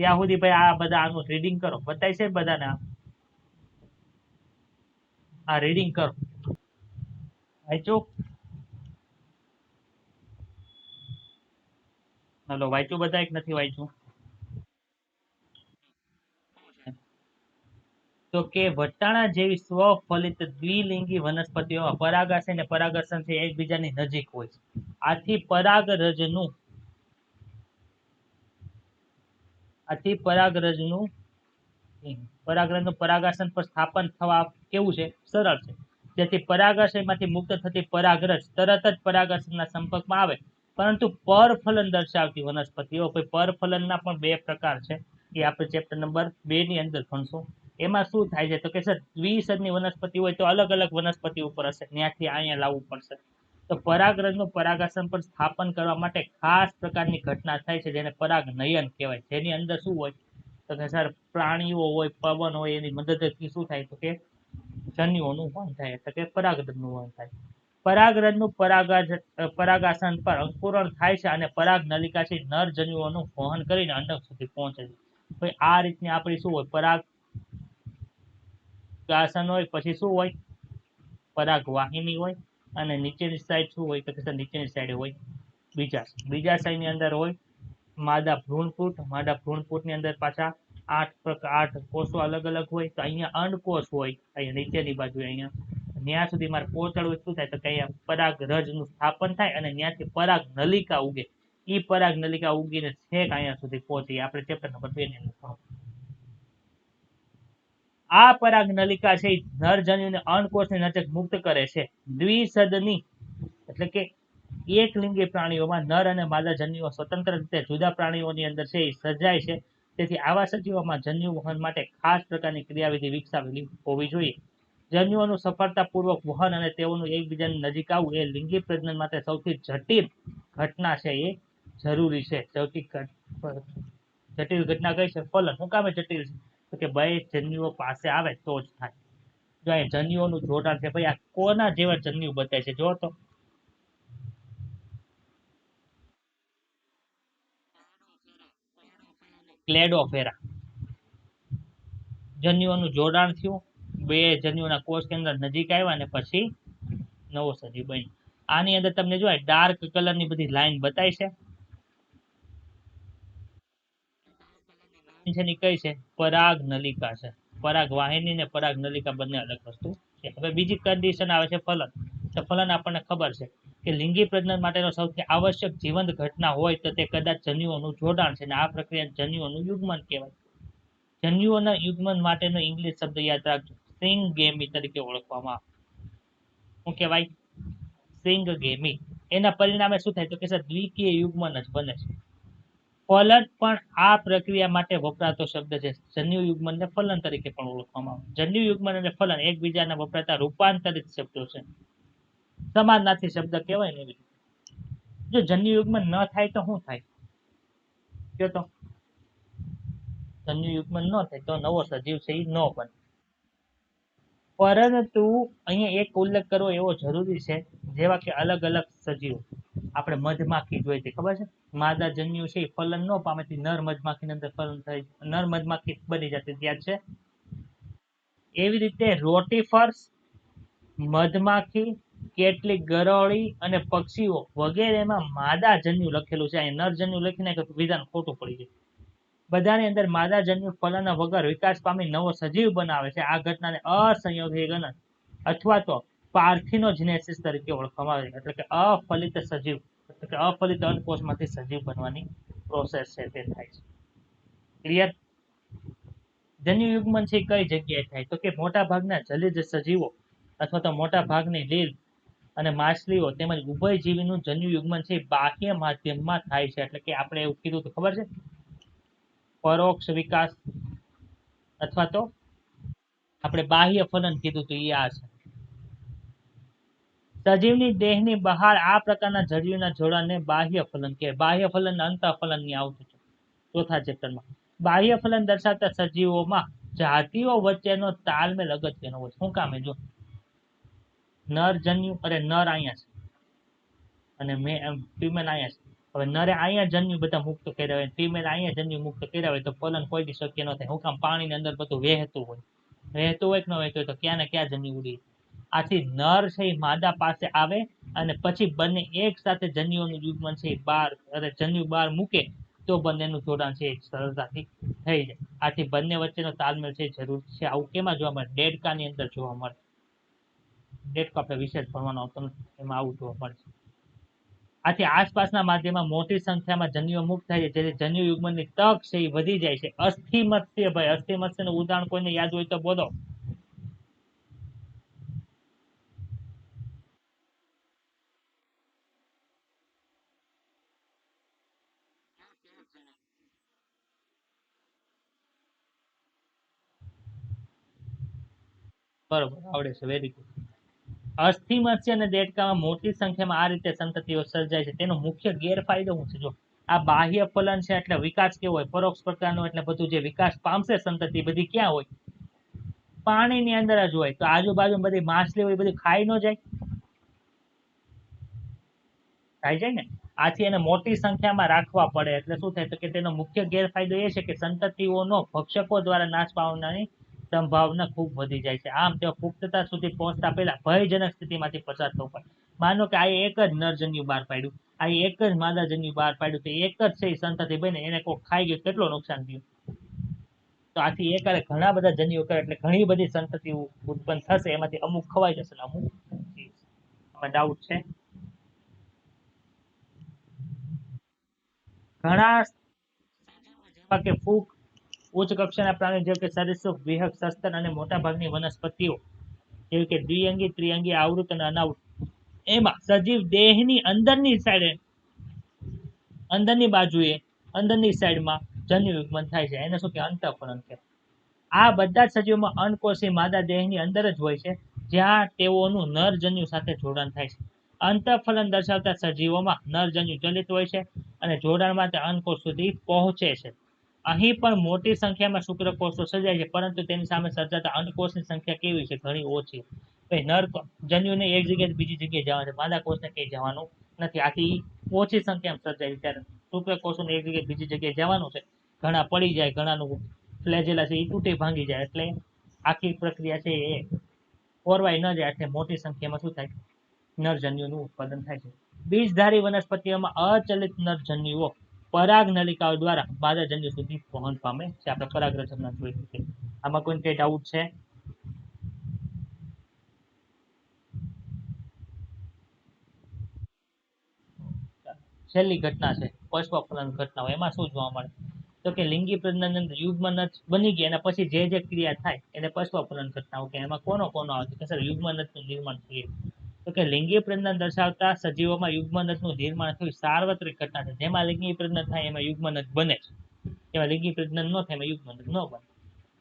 ત્યાં સુધી ભાઈ આ બધા આનું રીડિંગ કરો, બતાય છે બધાને, આ રીડિંગ કરો. વાંચું? હલો, વાંચું બધા, એક નથી વાંચું? તો કે વટાણા જેવી સ્વફલિત દ્વિલિંગી વનસ્પતિઓમાં પરાગાશય અને પરાગસન છે એકબીજાની નજીક હોય છે. આથી પરાગરજનું પરાગાસન પર સ્થાપન થવા કેવું છે? સરળ છે. જેથી પરાગાશયમાંથી મુક્ત થતી પરાગરજ તરત જ પરાગાશયના સંપર્કમાં આવે. પરંતુ પરફલન દર્શાવતી વનસ્પતિઓ, પરફલનના પણ બે પ્રકાર છે, એ આપણે ચેપ્ટર નંબર 2 ની અંદર ભણશું. એમાં શું થાય છે તો કે સર દ્વિસદની વનસ્પતિ હોય તો અલગ અલગ વનસ્પતિ ઉપર હશે, ત્યાંથી અહીંયા લાવવું પડશે. તો પરાગરજનું પરાગાસન પર સ્થાપન કરવા માટે ખાસ પ્રકારની ઘટના થાય છે, જેને પરાગનયન કહેવાય. જેની અંદર શું હોય તો કે સર પ્રાણીઓ હોય, પવન હોય, એની મદદથી શું થાય તો કે જન્યુઓનું વહન થાય, એટલે કે પરાગરજનું વહન થાય. પરાગરજનું પરાગાસન પર અંકુરણ થાય છે અને પરાગ નલિકાથી નર જન્યુઓનું વહન કરીને અંડક સુધી પહોંચે છે. ભાઈ આ રીતની આપણી શું હોય? પરાગાસન હોય, પછી શું હોય? પરાગવાહિની હોય, અને નીચેની સાઈડ શું હોય તો કે નીચેની સાઈડ હોય બીજાશયની અંદર હોય માદા ભ્રૂણપૂટ. માદા ભ્રૂણપૂટની અંદર પાછા 8 કોષો અલગ અલગ હોય. તો અહીંયા અંડકોષ હોય, અહીંયા નીચેની બાજુ, અહીંયા ત્યાં સુધી મારે પહોંચાડવું શું થાય તો કે અહીંયા પરાગરજનું સ્થાપન થાય અને ત્યાંથી પરાગ નલિકા ઉગે. એ પરાગ નલિકા ઉગીને છેક અહીંયા સુધી પહોંચી. આપણે ચેપ્ટર નંબર 2 ની અંદર આ પરાગ નલિકા છે નરજન્યુને અંડકોષની નજીક મુક્ત કરે છે. દ્વિસદની એટલે કે એક લિંગી પ્રાણીઓમાં નર અને માદા જન્યુઓ સ્વતંત્ર રીતે જુદા પ્રાણીઓની અંદર છે એ સર્જાય છે. તેથી આવા સજીવોમાં જન્યુ વહન માટે ખાસ પ્રકારની ક્રિયાવિધિ વિકસાવેલી હોવી જોઈએ. જન્યુઓનું સફળતાપૂર્વક વહન અને તેઓનું એકબીજાની નજીક આવવું એ લિંગી પ્રજનન માટે સૌથી જટિલ ઘટના છે, એ જરૂરી છે. સૌથી જટિલ ઘટના કઈ છે? ફલન. શું કામે જટિલ છે તો કે બે જન્યુઓ પાસે આવે તો જ થાય. જો અહીં જન્યુઓનું જોડાણ છે, ભાઈ આ કોના જેવા જન્યુ બતાય છે? જો તો ક્લેડોફેરા. જન્યુઓનું જોડાણ થયું, બે જન્યુઓના કોષ કેન્દ્ર નજીક આવ્યા અને પછી નવો સજીવ બન્યો. આની અંદર તમને જો ડાર્ક કલરની બધી લાઈન બતાય છે, કઈ છે? પરાગ નલિકા છે. પરાગ વાહિની ને પરાગ નલિકા બંને અલગ વસ્તુ છે. હવે બીજી કન્ડિશન આવે છે ફલન. તો ફલન આપણને ખબર છે કે લિંગી પ્રજનન માટેનો સૌથી આવશ્યક જીવંત ઘટના હોય તો તે કદાચ જન્યુઓનું જોડાણ છે, અને આ પ્રક્રિયા જન્યુઓનું યુગ્મન કહેવાય. જન્યુઓના યુગ્મન માટેનો ઇંગ્લિશ શબ્દ યાદ રાખજો, સિંગગેમી તરીકે ઓળખવામાં આવે. શું કહેવાય? સિંગગેમી. એના પરિણામે શું થાય તો કે સર દ્વિકીય યુગ્મન જ બને છે. ફલન પણ આ પ્રક્રિયા માટે વપરાતો શબ્દ છે. જન્યુ યુગ્મનને ફલન તરીકે પણ ઓળખવામાં આવે. જન્યુ યુગ્મન અને ફલન એકબીજાના વપરાતા રૂપાંતરિત શબ્દો છે. સમાનાર્થી શબ્દ કહેવાય ને એવી. જો જન્યુ યુગ્મન ન થાય તો શું થાય? જો તો જન્યુ યુગ્મન ન થાય તો નવો સજીવ છે એ ન બને. પરંતુ અહીંયા એક ઉલ્લેખ કરવો એવો જરૂરી છે, જેવા કે અલગ અલગ સજીવો. આપણે મધમાખી જોઈ હતી, ખબર છે? માદા જન્યુ છે એ ફલન ન પામે, નર મધમાખીની અંદર ફલન થાય, નર મધમાખી બની જતી, ત્યાં છે. એવી રીતે રોટીફર્સ, મધમાખી, કેટલીક ગરોળી અને પક્ષીઓ વગેરેમાં માદા જન્યુ લખેલું છે. અહીં નર જન્યુ લખીને વિધાન ખોટું પડી જાય. બધાની અંદર માદા જન્યુ ફલન વગર વિકાસ પામી નવો સજીવ બનાવે છે. આ ઘટનાને અસંયોગીકરણ અથવા તો પાર્થિનોજેનેસિસ તરીકે ઓળખવામાં આવે છે. એટલે કે અફલિત સજીવ, એટલે કે અફલિત અંડકોષમાંથી સજીવ બનવાની પ્રોસેસ છે તે થાય છે. ક્લિયર? જન્યુ યુગ્મન છે કઈ જગ્યાએ થાય તો કે મોટા ભાગના જલીય સજીવો અથવા તો મોટા ભાગની લીલ અને માછલીઓ તેમજ ઉભયજીવીનું જન્યુ યુગ્મન છે બાહ્ય માધ્યમમાં થાય છે. એટલે કે આપણે એવું કીધું તો ખબર છે, પરોક્ષ વિકાસ અથવા તો આપણે બાહ્ય ફલન કીધું તો એ આ છે. સજીવની દેહની બહાર આ પ્રકારના જડીયુના જોડાણને બાહ્ય ફલન કહેવાય. બાહ્ય ફલન અંતઃફલન ની આવતું છે ચોથા ચેપ્ટરમાં. બાહ્ય ફલન દર્શાવતા સજીવોમાં જાતિઓ વચ્ચેનો તાલમેલ અગત્યનો હોય. શું કામે? જો નર જન્યુ, અરે નર અહીંયા છે અને ફિમેલ અહીંયા છે, હવે નરે અહીંયા જન્યુ બધા મુક્ત કર્યા હોય, ફિમેલ અહીંયા જન્યુ મુક્ત કર્યા હોય, તો ફલન કોઈ દી શક્ય ન થાય. હું કામ? પાણીની અંદર બધું વહેતું હોય. વહેતું હોય કે ન વહેતું હોય તો ક્યાં ને ક્યાં જન્યુ ઉડી. આથી નર છે એ માદા પાસે આવે અને પછી બંને એક સાથે જન્યુઓનું યુગ્મન છે જન્યુ બહાર મૂકે તો બંનેનું જોડાણ છે સરળતાથી થઈ જાય. આથી બંને વચ્ચેનો તાલમેલ છે જરૂર છે. આવું કેમાં જોવા મળે? દેડકાની અંદર જોવા મળે. દેડકો આપણે વિશેષ ભણવાનો આવતો નથી, એમાં આવું જોવા મળે છે. આથી આસપાસના માધ્યમમાં મોટી સંખ્યામાં જન્યુઓ મુક્ત થાય છે, જેથી જન્યુ યુગ્મનની તક છે એ વધી જાય છે. અસ્થિમત્સ્ય, ભાઈ અસ્થિમત્સ્યનું ઉદાહરણ કોઈને યાદ હોય તો બોલો. બરોબર, આવડે છે, વેરી ગુડ. અસ્થિમત્સ્ય અને દેડકામાં મોટી સંખ્યામાં આ રીતે સંતતિઓ સર્જાય છે. તેનો મુખ્ય ગેરફાયદો શું છે? જો આ બાહ્ય ફલન છે એટલે વિકાસ કેવો હોય? પરોક્ષ પ્રકારનો. એટલે બધું જે વિકાસ પામશે સંતતિ બધી ક્યાં હોય? પાણીની અંદર જ હોય. તો આજુબાજુ બધી માછલી હોય, બધી ખાઈ ન જાય? ખાઈ જાય ને. આથી એને મોટી સંખ્યામાં રાખવા પડે એટલે શું થાય? તો કે તેનો મુખ્ય ગેરફાયદો એ છે કે સંતતિઓનો ભક્ષકો દ્વારા નાશ પામવાની સંભાવના ખૂબ વધી જાય છે. આમ તેઓ પુખ્તતા સુધી પહોંચતા પહેલા ભયજનક સ્થિતિમાંથી પસાર થવું પડે. માનો કે આ એક જ નરજન્યુ બહાર પાડ્યું, આ એક જ માદાજન્યુ બહાર પાડ્યું, તો એક જ છે એ સંતતિ બને, એને કોઈ ખાઈ ગયું, કેટલું નુકસાન થયું? તો આથી એ કરે ઘણા બધા જન્યુઓ કરે એટલે ઘણી બધી સંતતિ ઉત્પન્ન થશે, એમાંથી અમુક ખવાઈ જશે, અમુક ડાઉટ છે. ઘણા જેવા કે ફૂગ, ઉચ્ચ કક્ષાના પ્રાણીઓ જેવા કે સરીસૃપ, વિહંગ, સસ્તન અને મોટાભાગની વનસ્પતિઓ જેવી કે દ્વિઅંગી, ત્રિઅંગી, આવૃત અને અનાવૃત, એમાં સજીવ દેહની અંદરની સાઈડે, અંદરની બાજુએ, અંદરની સાઈડમાં જન્યુ યુગ્મન થાય છે. એને શું કે? અંતઃફલન છે. આ બધા જ સજીવોમાં અંડકોષી માદા દેહની અંદર જ હોય છે, જ્યાં તેઓનું નરજન્યુ સાથે જોડાણ થાય છે. અંતઃફલન દર્શાવતા સજીવોમાં નરજન્યુ ચલિત હોય છે અને જોડાણ માટે અંડકોષ સુધી પહોંચે છે. અહીં પણ મોટી સંખ્યામાં શુક્રકોષો સર્જાય છે, પરંતુ તેની સામે સર્જાતા અંડકોષની સંખ્યા કેવી છે? ઘણી ઓછી. નર જન્યુને એક જગ્યાએ બીજી જગ્યાએ જવાનું છે, માદા કોષને ક્યાંય જવાનું નથી. આથી ઓછી સંખ્યામાં સર્જાય. ત્યારે શુક્રકોષોને એક જગ્યાએ બીજી જગ્યાએ જવાનું છે, ઘણા પડી જાય, ઘણાનું ફ્લેજેલા છે એ તૂટી ભાંગી જાય, એટલે આખી પ્રક્રિયા છે એ ઓરવાઈ ન જાય, એટલે મોટી સંખ્યામાં શું થાય? નરજન્યુનું ઉત્પાદન થાય છે. બીજધારી વનસ્પતિઓમાં અચલિત નરજન્યુઓ પરાગ નલિકાઓ દ્વારા માદાજન્યુ સુધી પહોંચ પામે છે. આપણે પરાગરજનના જોઈ છે. આમાં કોઈ કઈ ડાઉટ છે? છેલ્લી ઘટના છે પશ્વફલન ઘટનાઓ. એમાં શું જોવા મળે? તો કે લિંગી પ્રજનન યુગ્મન બની ગયા અને પછી જે જે ક્રિયા થાય એને પશ્વફલન ઘટનાઓ કે. એમાં કોનો કોનો આવે છે? સર યુગ્મનનું નિર્માણ થયું. તો કે લિંગી પ્રજનન દર્શાવતા સજીવોમાં યુગ્મનનું નિર્માણ થયું સાર્વત્રિક ઘટના છે. જેમાં લિંગી પ્રજનન થાય એમાં યુગ્મન બને છે, જેમાં લિંગી પ્રજનન ન થાય એમાં યુગ્મન ન બને.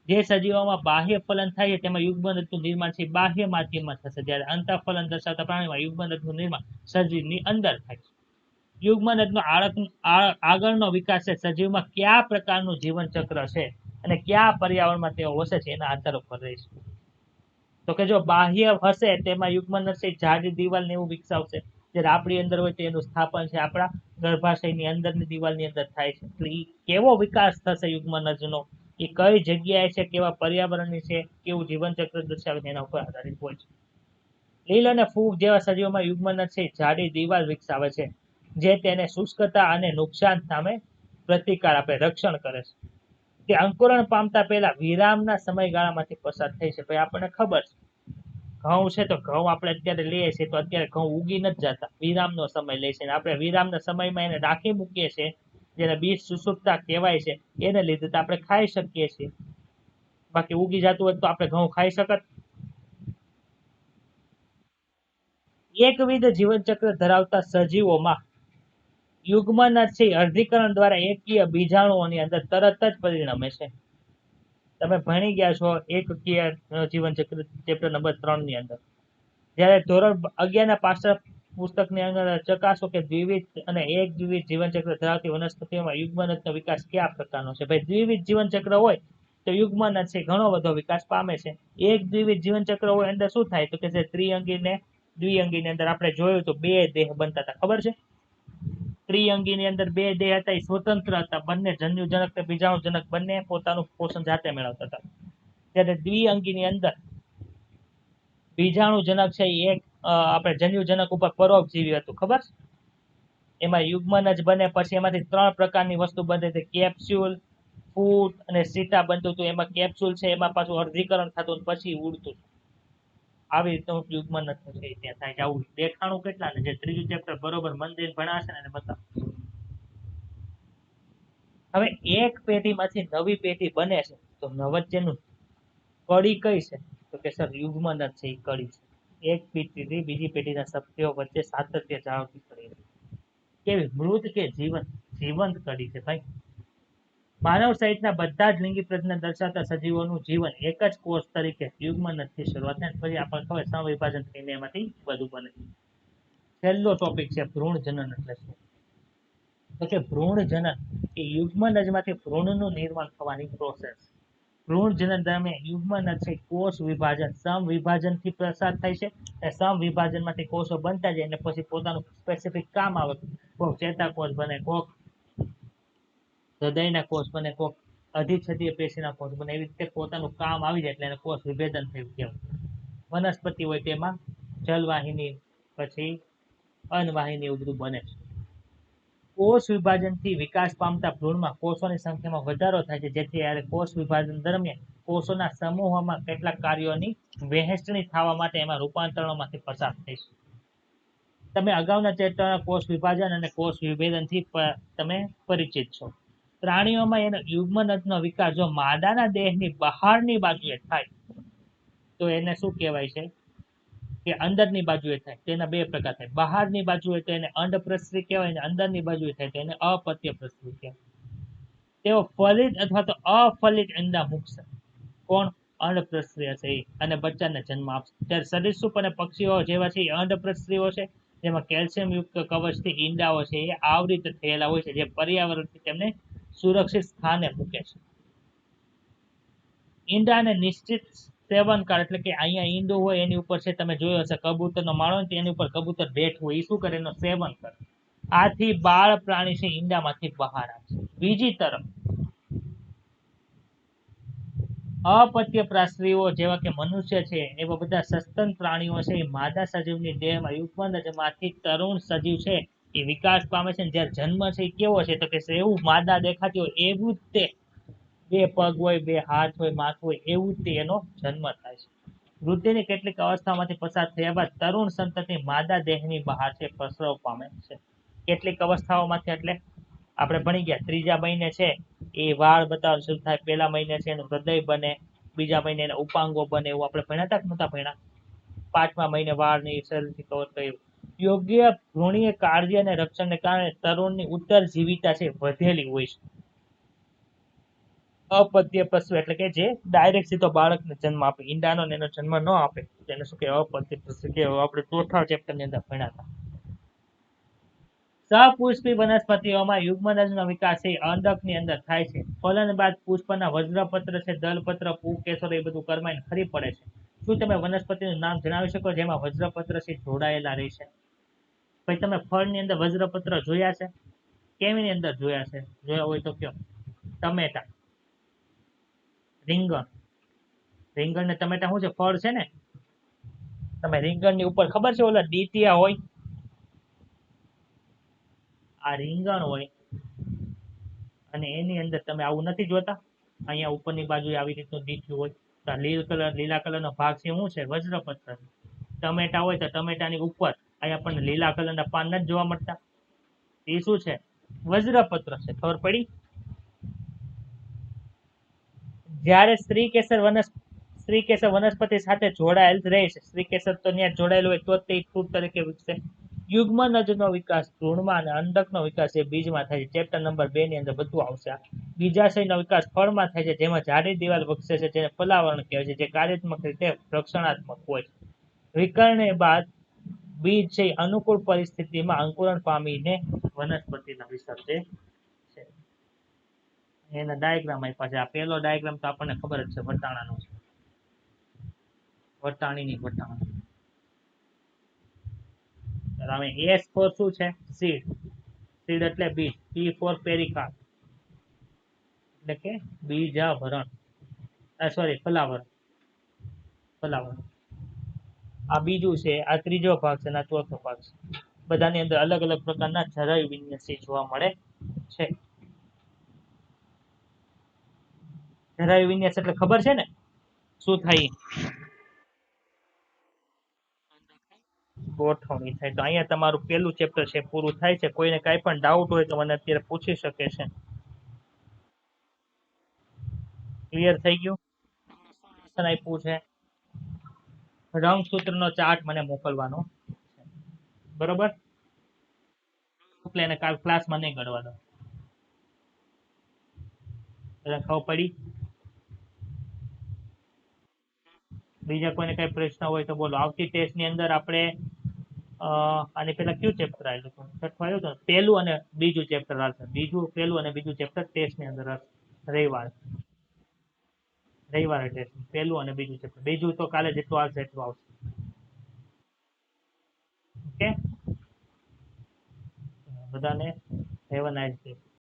જે સજીવોમાં બાહ્ય ફલન થાય છે તેમાં યુગ્મનનું નિર્માણ છે બાહ્ય માધ્યમમાં થશે, જ્યારે અંતઃફલન દર્શાવતા પ્રાણીમાં યુગ્મનનું નિર્માણ શરીરની અંદર થાય છે. યુગ્મનજનો આગળનો વિકાસ છે સજીવમાં કયા પ્રકારનું જીવન ચક્ર છે અને કયા પર્યાવરણમાં તેઓ વસે છે એના આધાર ઉપર રહે છે. તો કે જો બાહ્ય હશે તેમાં યુગ્મન છે જાડી દિવાલ ને એવું વિકસાવશે, જ્યારે આપણી અંદર હોય તો એનું સ્થાપન છે આપણા ગર્ભાશયની અંદરની દિવાલની અંદર થાય છે. એટલે એ કેવો વિકાસ થશે યુગ્મનજનો, એ કઈ જગ્યાએ છે, કેવા પર્યાવરણની છે, કેવું જીવન ચક્ર દર્શાવે છે એના ઉપર આધારિત હોય છે. લીલ અને ફૂગ જેવા સજીવોમાં યુગ્મનજ છે જાડી દિવાલ વિકસાવે છે, જે તેને શુષ્કતા અને નુકસાન સામે પ્રતિકાર આપે, રક્ષણ કરે છે. તે અંકુરણ પામતા પહેલા વિરામના સમયગાળામાંથી પસાર થઈ છે. ભાઈ આપણને ખબર છે ઘઉં છે તો ઘઉં આપણે અત્યારે લઈએ છીએ તો અત્યારે ઘઉં ઉગી નથી જતા, વિરામનો સમય લે છે. આપણે વિરામના સમયમાં એને રાખી મૂકીએ છીએ, જેને બીજ સુસુપ્તા કહેવાય છે, એને લીધે તો આપણે ખાઈ શકીએ છીએ. બાકી ઉગી જતું હોય તો આપણે ઘઉં ખાઈ શકત? એકવિધ જીવનચક્ર ધરાવતા સજીવોમાં યુગ્મન છે અર્ધીકરણ દ્વારા એકકીય બીજાણુઓની અંદર તરત જ પરિણમે છે. તમે ભણી ગયા છો એકકીય જીવનચક્ર ચેપ્ટર નંબર 3 ની અંદર. જ્યારે ધોરણ 11 ના પાછળ પુસ્તકની અંદર ચકાસો કે દ્વિવિધ અને એક દ્વિવિધ જીવનચક્ર ધરાવતી વનસ્પતિઓમાં યુગ્મનજનો વિકાસ કયા પ્રકારનો છે. ભાઈ દ્વિવિધ જીવનચક્ર હોય તો યુગ્મનજ છે ઘણો બધો વિકાસ પામે છે. એક દ્વિવિધ જીવનચક્ર હોય અંદર શું થાય? તો કે ત્રિઅંગી ને દ્વિઅંગી ની અંદર આપણે જોયું તો બે દેહ બનતા હતા, ખબર છે? ત્રિઅંગીની અંદર બે દેહ હતા એ સ્વતંત્ર હતા, બંને જન્યુજનક અને બીજાણુજનક બંને પોતાનું પોષણ જાતે મેળવતા હતા. ત્યારે દ્વિઅંગીની અંદર બીજાણુજનક છે એ એક આપણે જન્યુજનક ઉપર પરોપજીવી હતું, ખબર છે? એમાં યુગ્મન જ બને, પછી એમાંથી 3 પ્રકારની વસ્તુ બને છે, કેપ્સ્યુલ, ફૂટ અને સીટા બનતું હતું. એમાં કેપ્સ્યુલ છે એમાં પાછું અર્ધીકરણ થતું પછી ઉડતું. આવી રીતનું યુગ્મન છે ત્યાં થાય છે. આવું દેખાણું કેટલા ને જે ત્રીજું ચેપ્ટર બરોબર મન દઈને ભણાશે ને એને બતાવ. હવે એક પેઢીમાંથી નવી પેઢી બને છે તો વચ્ચેનું કડી કઈ છે? તો કે સર યુગ્મન જ છે, એ કડી છે. એક પેઢીથી બીજી પેઢીના સભ્યો વચ્ચે સાતત્ય જાળવતી કડી. કેવી મૃત કે જીવંત? જીવંત કડી છે ભાઈ. માનવ સહિતના બધા જ લિંગી પ્રજનન દર્શાવતા સજીવોનું જીવન એક જ કોષ તરીકે યુગ્મનથી શરૂઆત થાય, પછી આપણને ખબર સંવિભાજન થઈને એમાંથી બધું બને. છેલ્લો ટોપિક છે ભ્રૂણ જનન એટલે શું? તો કે ભ્રૂણ જનન એ યુગ્મનજમાંથી ભ્રૂણનું નિર્માણ થવાની પ્રોસેસ. ભ્રૂણ જનન દરમિયાન યુગ્મનજ છે કોષ વિભાજન સમવિભાજનથી પ્રસાર થાય છે. અને સમવિભાજનમાંથી કોષો બનતા જાય અને પછી પોતાનું સ્પેસિફિક કામ આવે. કોક ચેતાકોષ બને, કોક હૃદયના કોષ બને, કોક અધિછેદીય પેશીના કોષ બને. એવી રીતે પોતાનું કામ આવી જાય એટલે એને કોષ વિભેદન થયું કહેવાય. વનસ્પતિ હોય તેમાં જલવાહિની, પછી અન્નવાહિની એવું બધું બને છે. કોષ વિભાજનથી વિકાસ પામતા ભ્રૂણમાં કોષોની સંખ્યામાં વધારો થાય છે, જેથી કોષ વિભાજન દરમિયાન કોષોના સમૂહોમાં કેટલાક કાર્યોની વહેંચણી થવા માટે એમાં રૂપાંતરણોમાંથી પસાર થઈ છે. તમે અગાઉના ચેપ્ટરમાં કોષ વિભાજન અને કોષ વિભેદનથી તમે પરિચિત છો. પ્રાણીઓમાં એનો યુગ્મનજનો વિકાસ જો માદાના દેહની બહારની બાજુએ થાય તો એને શું કહેવાય છે? કે અંદરની બાજુએ થાય તેના બે પ્રકાર થાય. બહારની બાજુએ તો એને અંડપ્રસરી કહેવાય, અને અંદરની બાજુએ થાય તો એને અપત્ય પ્રસરી કહેવાય. તેઓ ફલિત અથવા તો અફલિત અંડા મૂકશે. કોણ? અંડપ્રસરી હશે એ, અને બચ્ચાને જન્મ આપશે. ત્યારે સરીસૃપ અને પક્ષીઓ જેવા છે એ અંડપ્રસરીઓ છે, જેમાં કેલ્શિયમ યુક્ત કવચથી ઈંડાઓ છે એ આવૃત થયેલા હોય છે, જે પર્યાવરણથી તેમને સુરક્ષિત સ્થાને મૂકે છે. ઈંડાને નિશ્ચિત સેવનકાળ એટલે કે અહીંયા ઈંડું હોય એની ઉપર છે, તમે જોયો હશે કબૂતરનો માળો ને એની ઉપર કબૂતર બેઠું હોય, એ શું કરે? એનું સેવન કરે. આથી બાળ પ્રાણી છે ઈંડામાંથી બહાર આવે છે. બીજી તરફ અપત્ય પ્રાશ્રીઓ જેવા કે મનુષ્ય છે, એવા બધા સસ્તન પ્રાણીઓ છે, એ માદા સજીવની દેહમાં યુગ્મનજમાંથી તરુણ સજીવ છે એ વિકાસ પામે છે. જ્યારે જન્મ છે એ કેવો છે? તો કે એવું માદા દેખાતી હોય એવું જ તે બે પગ હોય, બે હાથ હોય, માથું હોય, એવું જ તે એનો જન્મ થાય છે. વૃદ્ધિની કેટલીક અવસ્થામાંથી પસાર થયા બાદ તરુણ સંતતિ માદા દેહની બહાર છે પ્રસવ પામે છે. કેટલીક અવસ્થાઓમાંથી એટલે આપણે ભણી ગયા. ત્રીજા મહિને છે એ વાળ બતાવવાનું શરૂ થાય, પહેલા મહિને છે એનું હૃદય બને, બીજા મહિને એના ઉપાંગો બને, એવું આપણે ભણ્યા હતા કે નહોતા ભણ્યા? 5મા મહિને વાળની શરીરથી કવર કર્યું. યોગ્ય ભ્રૂણીય કાળજી અને રક્ષણને કારણે તરુણની ઉત્તરજીવિતા છે વધેલી હોય છે. અપત્ય પ્રસવ એટલે કે જે ડાયરેક્ટ સીધો બાળકને જન્મ આપે, ઈંડાનો એનો જન્મ ન આપે, તેને શું કહેવાય? અપત્ય પ્રસવ કહેવાય. આપણે ચોથા ચેપ્ટરની અંદર ભણ્યા હતા. સપુષ્પી વનસ્પતિઓમાં યુગ્મનજનો વિકાસ એ અંડકની અંદર થાય છે. ફલન બાદ પુષ્પના વજ્રપત્ર છે, દલપત્ર, પુંકેસર એ બધું કરમાઈને ખરી પડે છે. શું તમે વનસ્પતિનું નામ જણાવી શકો જેમાં વજ્રપત્ર છે જોડાયેલા રહે છે? પછી તમે ફળની અંદર વજ્રપત્ર જોયા છે? કેવી અંદર જોયા છે? જોયા હોય તો કયો. ટમેટા, રીંગણ. રીંગણ ને ટમેટા શું છે? ફળ છે ને. તમે રીંગણની ઉપર ખબર છે ઓલા ડીટીયા હોય, આ રીંગણ હોય અને એની અંદર તમે આવું નથી જોતા? અહીંયા ઉપરની બાજુ આવી રીતનું ડીટીયું હોય. લીલા કલરનો ભાગ છે શું છે? વજ્રપત્ર. ટમેટા હોય તો ટમેટાની ઉપર અહીંયા પણ લીલા કલરના પાન નથી જોવા મળતા? એ શું છે? વજ્રપત્ર છે. ખબર પડી? જ્યારે સ્ત્રી કેસર વનસ્પતિ સાથે જોડાયેલ રહે છે, સ્ત્રી કેસર તો ત્યાં જોડાયેલું હોય તો તે ફ્રૂટ તરીકે વિકસે. યુગ્મનજનો વિકાસ ભ્રૂણમાં અને અંડકનો વિકાસ એ બીજમાં થાય છે. ચેપ્ટર નંબર 2 ની અંદર બધું આવશે. બીજાશયનો વિકાસ ફળમાં થાય છે, જેમાં જાડી દિવાલ વિકસે છે, જેને ફલાવરણ કહેવાય છે, જે કાર્યાત્મક રીતે રક્ષણાત્મક હોય છે. વિકર્ણ બાદ બીજ છે અનુકૂળ પરિસ્થિતિમાં અંકુરણ પામીને વનસ્પતિના વિસર્જે છે. એના ડાયાગ્રામ આપ્યા છે. આ પહેલો ડાયાગ્રામ તો આપણને ખબર જ છે, વટાણાનો છે. વટાણીની વટાણા. S ફોર શું છે? સીડ. સીડ એટલે બીજ. પી ફોર પેરિકાર્પ એટલે કે બીજાભરણ, સોરી ફલાવરણ, ફલાવરણ. આ બીજું છે, આ ત્રીજો ભાગ છે અને આ ચોથો ભાગ છે. બધાની અંદર અલગ અલગ પ્રકારના જરાય વિન્યાસી જોવા મળે છે. જરાય વિન્યાસ એટલે ખબર છે ને શું થાય? ગોઠવણી થાય. તો અહીંયા તમારું પહેલું ચેપ્ટર છે પૂરું થાય છે. કોઈને કાંઈ પણ ડાઉટ હોય તો મને અત્યારે પૂછી શકે છે. ક્લિયર થઈ ગયું? આપ્યું છે રંગસૂત્રનો ચાર્ટ મને મોકલવાનો છે. બરોબર, એટલે એને કાલ ક્લાસમાં નહીં ગણવાનો. એટલે ખબર પડી? બીજા કોઈને કઈ પ્રશ્ન હોય તો બોલો. આવતી ટેસ્ટ ની અંદર આપણે આની પેલા કયું ચેપ્ટર આવ્યું હતું? છઠ્ઠું આવ્યું હતું. પહેલું અને બીજું ચેપ્ટર આવશે. પહેલું અને બીજું ચેપ્ટર ટેસ્ટ ની અંદર હશે. રવિવારે ટેસ્ટ, પહેલું અને બીજું ચેપ્ટર. બીજું તો કાલે જેટલું આવશે એટલું આવશે. ઓકે, બધાને હેવ અ નાઇસ ડે.